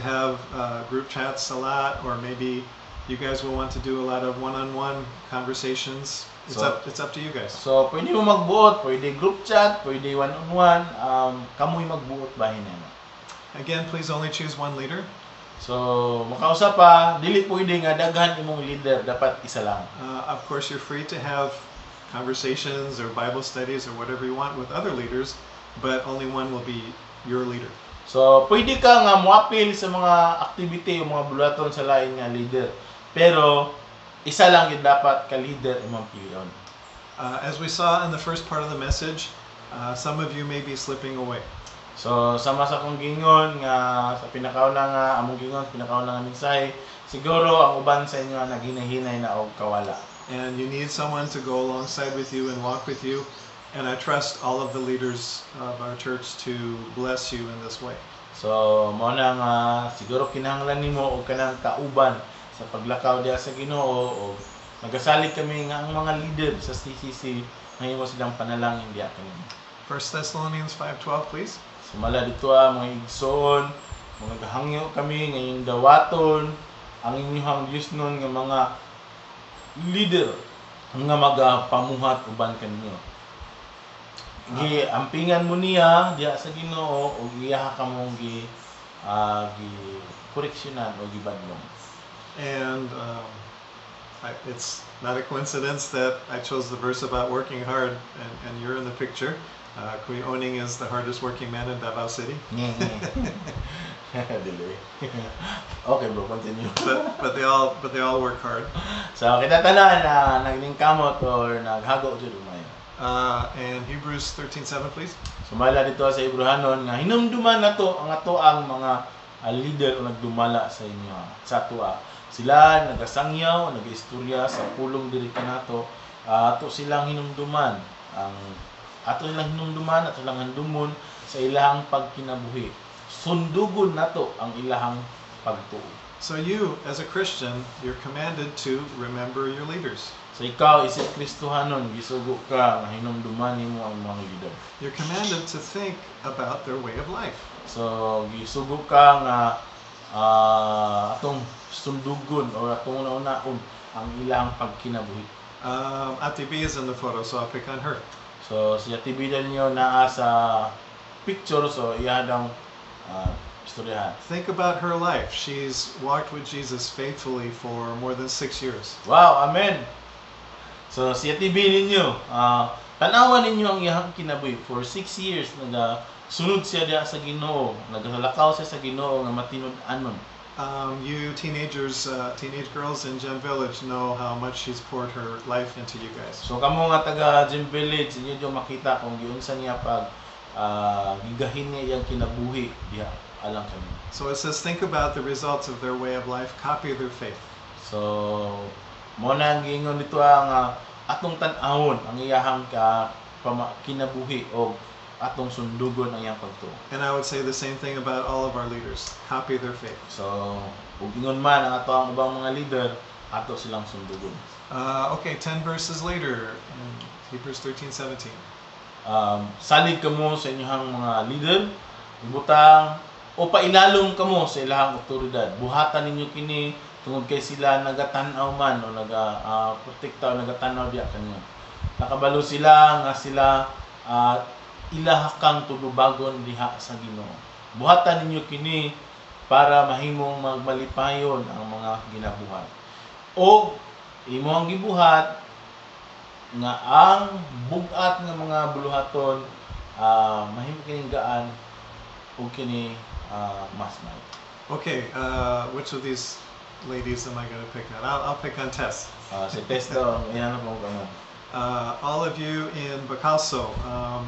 have group chats a lot, or maybe you guys will want to do a lot of one-on-one conversations. It's up to you guys. So pwede mo magbuot, pwede group chat, pwede one-on-one, kamoy magbuot bahin na. Again, please only choose one leader. So makausap pa, dili pwede nga daghan imong leader, dapat isa lang. Of course, you're free to have conversations or Bible studies or whatever you want with other leaders, but only one will be your leader. So, pwede ka nga muapil sa mga activity o mga bulaton sa lain nga leader. Pero, isa lang yung dapat ka-leader imong pilion. As we saw in the first part of the message, some of you may be slipping away. So, sama sa kong gingon nga sa pinakauna nga among gingon, pinakauna nga mensahe, siguro ang uban sa inyo nga naghinay-hinay na og kawala. And you need someone to go alongside with you and walk with you. And I trust all of the leaders of our church to bless you in this way. So, mo na nga siguro kinahanglan nimo og kanang kauban sa paglakaw diha sa Ginoo o nagasalig kami nga ang mga leader sa CCC mahimo silang panalangin diha kanimo. 1 Thessalonians 5:12, please. Sumala dito mga igsoon, mga gahangyo kami ngayong dawaton ang inyong Dios nun nga mga leader nga magapamuhat uban kanimo. Ampingan mo niya diha sa Ginoo o iya ka mong gi koreksyonan o gibadlong. And it's not a coincidence that I chose the verse about working hard, and you're in the picture. Kuya Oning is the hardest working man in Davao City. Okay bro, continue. but they all work hard. So kita tanan na naglingkamot or naghago jud umay. And Hebrews 13:7, please. Sumala dito sa Hebrehanon nga hinumduman nato ang ato ang mga leader o nagdumala sa inyo sa ato. Sila nagasangyaw, nagaistorya sa pulong diri kanato. Ato silang hinumduman ang ato silang hinumduman at silang handumon sa ilahang pagkinabuhi. Sundugon nato ang ilahang pagtuo. So you, as a Christian, you're commanded to remember your leaders. So ikaw isip Kristohanon, gisugo ka nga hinumduman nimo ang mga leader. You're commanded to think about their way of life. So gisugo ka nga atong sundugon o atong una-unaon ang ilahang pagkinabuhi. Ate B is in the photo, so I'll pick on her. So si Ate B niyo naa sa picture, so iya daw istoryahan. Think about her life. She's walked with Jesus faithfully for more than 6 years. Wow, amen. So si Ate B ninyo, tanawan ninyo ang iyang kinabuhi for 6 years sunod siya diha sa Ginoo, nagalakaw siya sa Ginoo nga matinud-anon. You teenagers, teenage girls in Gem Village know how much she's poured her life into you guys. So kamo nga taga Gem Village, inyo yung makita kung giunsa niya pag gigahin niya iyang kinabuhi diha alang kami. So it says, think about the results of their way of life, copy their faith. So mo na ang giingon dito ang atong tan-awon ang iyahang kinabuhi o atong sundugon ang iyang pagtuo. And I would say the same thing about all of our leaders. Copy their faith. So ug ingon man ang ato ang ubang mga leader, ato silang sundugon. Okay, 10 verses later in Hebrews 13:17. Salig kamo sa inyong mga leader, ibutang o pailalom kamo sa ilahang otoridad. Buhatan ninyo kini tungod kay sila nagatan-aw man o protekta o nagatan-aw diha kanyo. Nakabalo sila nga sila ilahakang tulubagon diha sa Ginoo. Buhatan ninyo kini para mahimong magmalipayon ang mga ginabuhat. O imo ang gibuhat nga ang bugat nga mga buluhaton mahimo kining gaan ug kini masmay. Okay, which of these ladies am I going to pick on? I'll pick on Tess. Si Tess daw, yan ang mga all of you in Bacalso,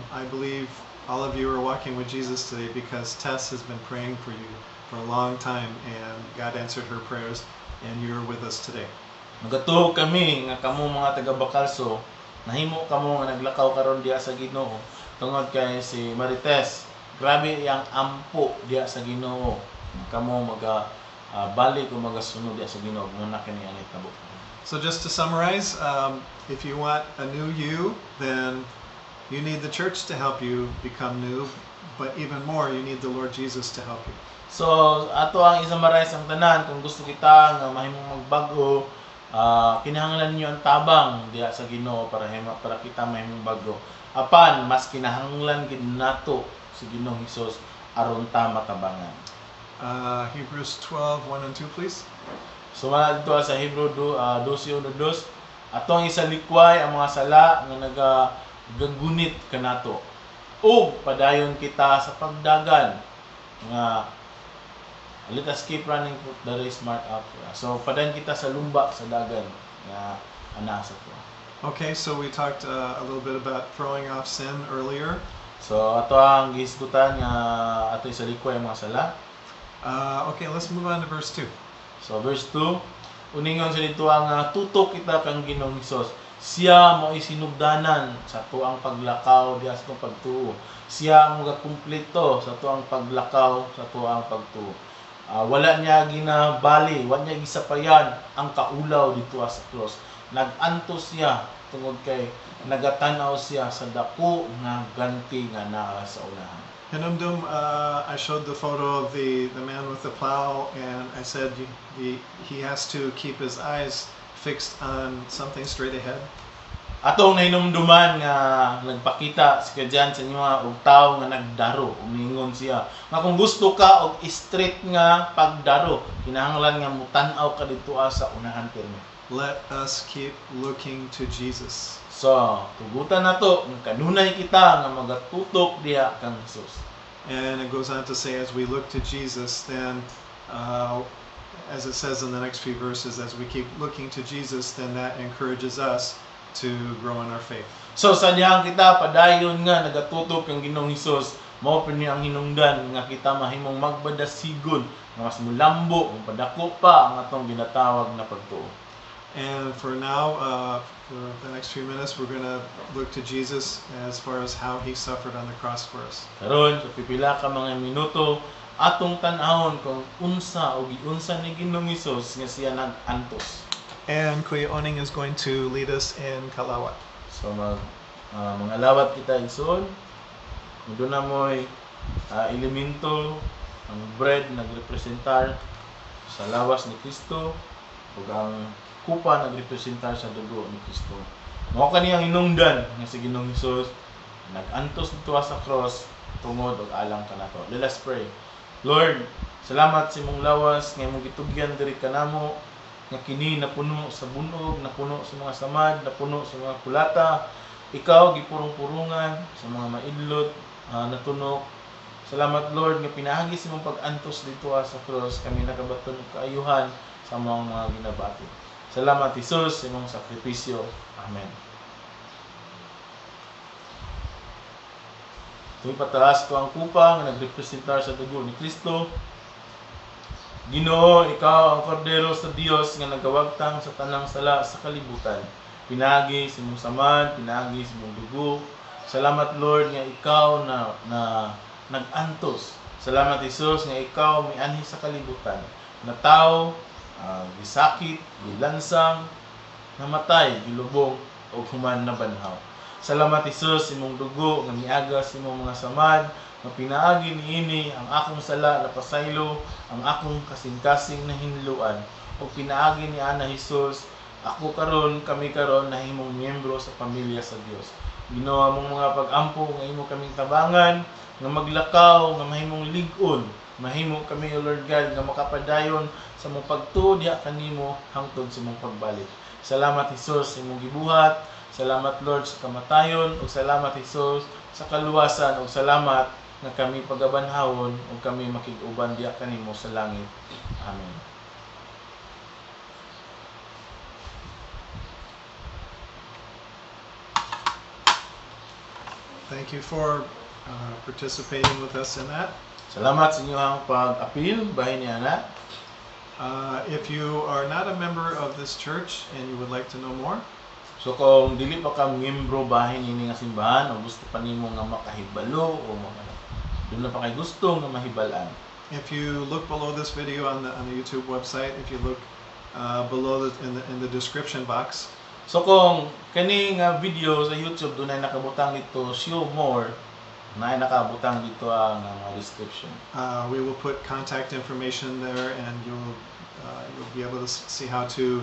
I believe all of you are walking with Jesus today because Tess has been praying for you for a long time and God answered her prayers and you're with us today. Nagatuo kami nga kamo mga taga Bacalso, nahimo kamo nga naglakaw karon diha sa Ginoo tungod kay si Marites. Grabe yang ampo diha sa Ginoo. Kamo balik o magasunod diha sa Ginoo muna kani ang itabo. So just to summarize, if you want a new you, then you need the church to help you become new, but even more, you need the Lord Jesus to help you. So, ato ang i-summarize ang tanan kung gusto kita nga mahimong magbago, kinahanglan niyo ang tabang diha sa Ginoo para kita mahimong bago. Apan mas kinahanglan gid nato si Ginoong Hesus aron ta matabangan. Hebrews 12:1 and 2, please. So wala dito sa Hebrew 12:1-2, atong isalikway ang mga sala nga nagagunit kanato ug padayon kita sa pagdagan nga let us keep running the race marked out for us. So padayon kita sa lumba sa dagan nga ana sa to. Okay, so we talked a little bit about throwing off sin earlier. So ato ang gisgutan nga ato sa likoy ang mga sala. Okay, let's move on to verse 2. So verse 2, uningon sa dito ang tutok kita kang Ginoong Hesus. Siya mo isinugdanan sa tuang paglakaw diha sa tuang pagtuo. Siya ang magakumpleto sa tuang paglakaw sa tuang pagtuo. Wala niya ginabali, wala niya gisapayan ang kaulaw dito sa cross. Nagantos siya tungod kay nagatanaw siya sa dako nga ganti nga naa sa unahan. Hinumdum, I showed the photo of the man with the plow, and I said he has to keep his eyes fixed on something straight ahead. Atong nahinumduman nga nagpakita si kadyan sa inyo og tawo nga nagdaro, umingon siya nga kung gusto ka og straight nga pagdaro, kinahanglan nga mutan-aw ka dito sa unahan pirmi. Let us keep looking to Jesus. So, tugutan nato nga kanunay kita nga magatutok diha kang Hesus. And it goes on to say, as we look to Jesus, then, as it says in the next few verses, as we keep looking to Jesus, then that encourages us to grow in our faith. So, sa dihang kita padayon nga nagatutok ang Ginoong Hesus, mao pini ang hinungdan nga kita mahimong magbadasigon nga mas mulambo ug padako pa ang atong ginatawag na pagtuo. And for now, for the next few minutes, we're going to look to Jesus as far as how he suffered on the cross for us. Karon sa pipila ka mga minuto atong tan-awon kung unsa o giunsa ni Ginoong Hesus nga siya nag-antos. And Kuya Oning is going to lead us in Kalawat. So mga lawat kita igsoon. Doon na mo'y elemento ang bread nagrepresentar sa lawas ni Kristo ug ang kupa nagrepresentar sa dugo ni Kristo. Mao kaniyang hinungdan nga si Ginoong Hesus nag-antos dito sa cross tungod og alang kanato. Let us pray. Lord, salamat sa imong lawas nga imong gitugyan diri kanamo nga kini napuno sa bunog, napuno sa mga samad, napuno sa mga kulata. Ikaw gipurong-purungan sa mga maidlot, natunok. Salamat Lord nga pinahagi sa imong pag-antos dito sa cross kami nakabaton og kaayuhan sa mga ginabati. Salamat Hesus sa imong sakripisyo. Amen. Tuwing pataas ko ang kupa nga nagrepresentar sa dugo ni Kristo. Ginoo, ikaw ang kordero sa Dios nga nagawagtang sa tanang sala sa kalibutan. Pinagi sa imong samad, pinagi sa imong dugo. Salamat Lord nga ikaw na nag-antos. Salamat Hesus nga ikaw mianhi sa kalibutan. Na tao, gisakit, gilansang, namatay, gilubong o human na banhaw. Salamat Hesus imong dugo nga miaga sa imong mga samad, nga pinaagi niini ang akong sala na pasaylo, ang akong kasing-kasing na hinluan. O pinaagi ni Ana Hesus, ako karon, kami karon nahimong miyembro sa pamilya sa Dios. Ginawa mong mga pag-ampo nga imo kaming tabangan, nga maglakaw, nga mahimong lig-on. Mahimo kami, O Lord God, nga makapadayon sa mong pagtuo diha kanimo hangtod sa mong pagbalik. Salamat Hesus sa imong gibuhat. Salamat Lord sa kamatayon. Ug salamat Hesus sa kaluwasan. Ug salamat nga kami pagabanhawon ug kami makig-uban diha kanimo sa langit. Amen. Thank you for participating with us in that. Salamat sa inyong pag-apil, bahin ni Ana. If you are not a member of this church and you would like to know more, So kung dili pa ka miyembro bahin ini nga simbahan o gusto pa nimo nga makahibalo o doon na pa kay gusto nga mahibalan. if you look below this video on the YouTube website, if you look below in the description box, So kung kani nga video sa YouTube doon ay nakabutang dito show more na ay nakabutang dito ang description. we will put contact information there, and you'll be able to see how to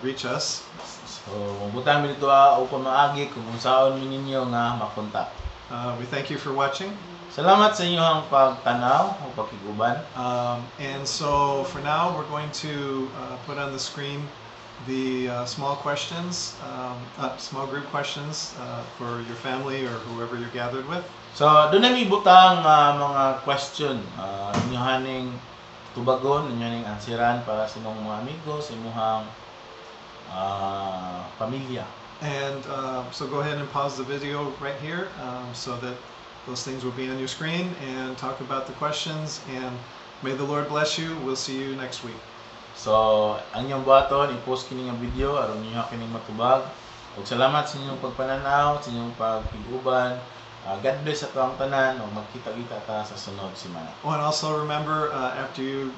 reach us. So butang mi dito upang maagi kung unsaon mi ninyo nga makontak. We thank you for watching. Salamat sa inyong pagtanaw o pagkiguban. And so for now, we're going to put on the screen the small questions, small group questions for your family or whoever you're gathered with. So, doon na may butang mga question. Inyohaning tubagon, inyohaning ansiran para sa imong mga amigo, sa imuhang pamilya. And so go ahead and pause the video right here so that those things will be on your screen, and talk about the questions, and may the Lord bless you. We'll see you next week. So, ang inyong buhaton, i-post kini nga video aron ninyo kining matubag. Ug salamat sa inyong pagpananaw, sa inyong pagpiguban. God bless sa tuwang tanan, ug magkita-kita ta sa sunod semana. Oh, and also remember, after you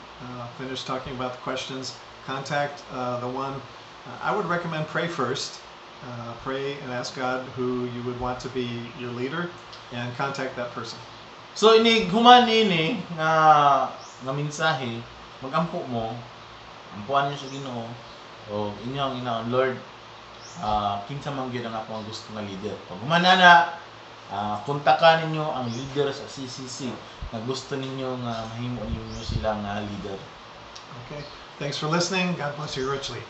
finish talking about the questions, contact the one. I would recommend pray first. Pray and ask God who you would want to be your leader, and contact that person. So, human ini nga mensahe, magampo mo, ampuan niyo sa Ginoo, o inyong inaon, Lord, kinsa man gyud ang akong gusto nga leader. Pag humanana, kontakan ninyo ang leader sa CCC na gusto ninyo nga mahimo ninyo sila nga leader. Okay. Thanks for listening. God bless you richly.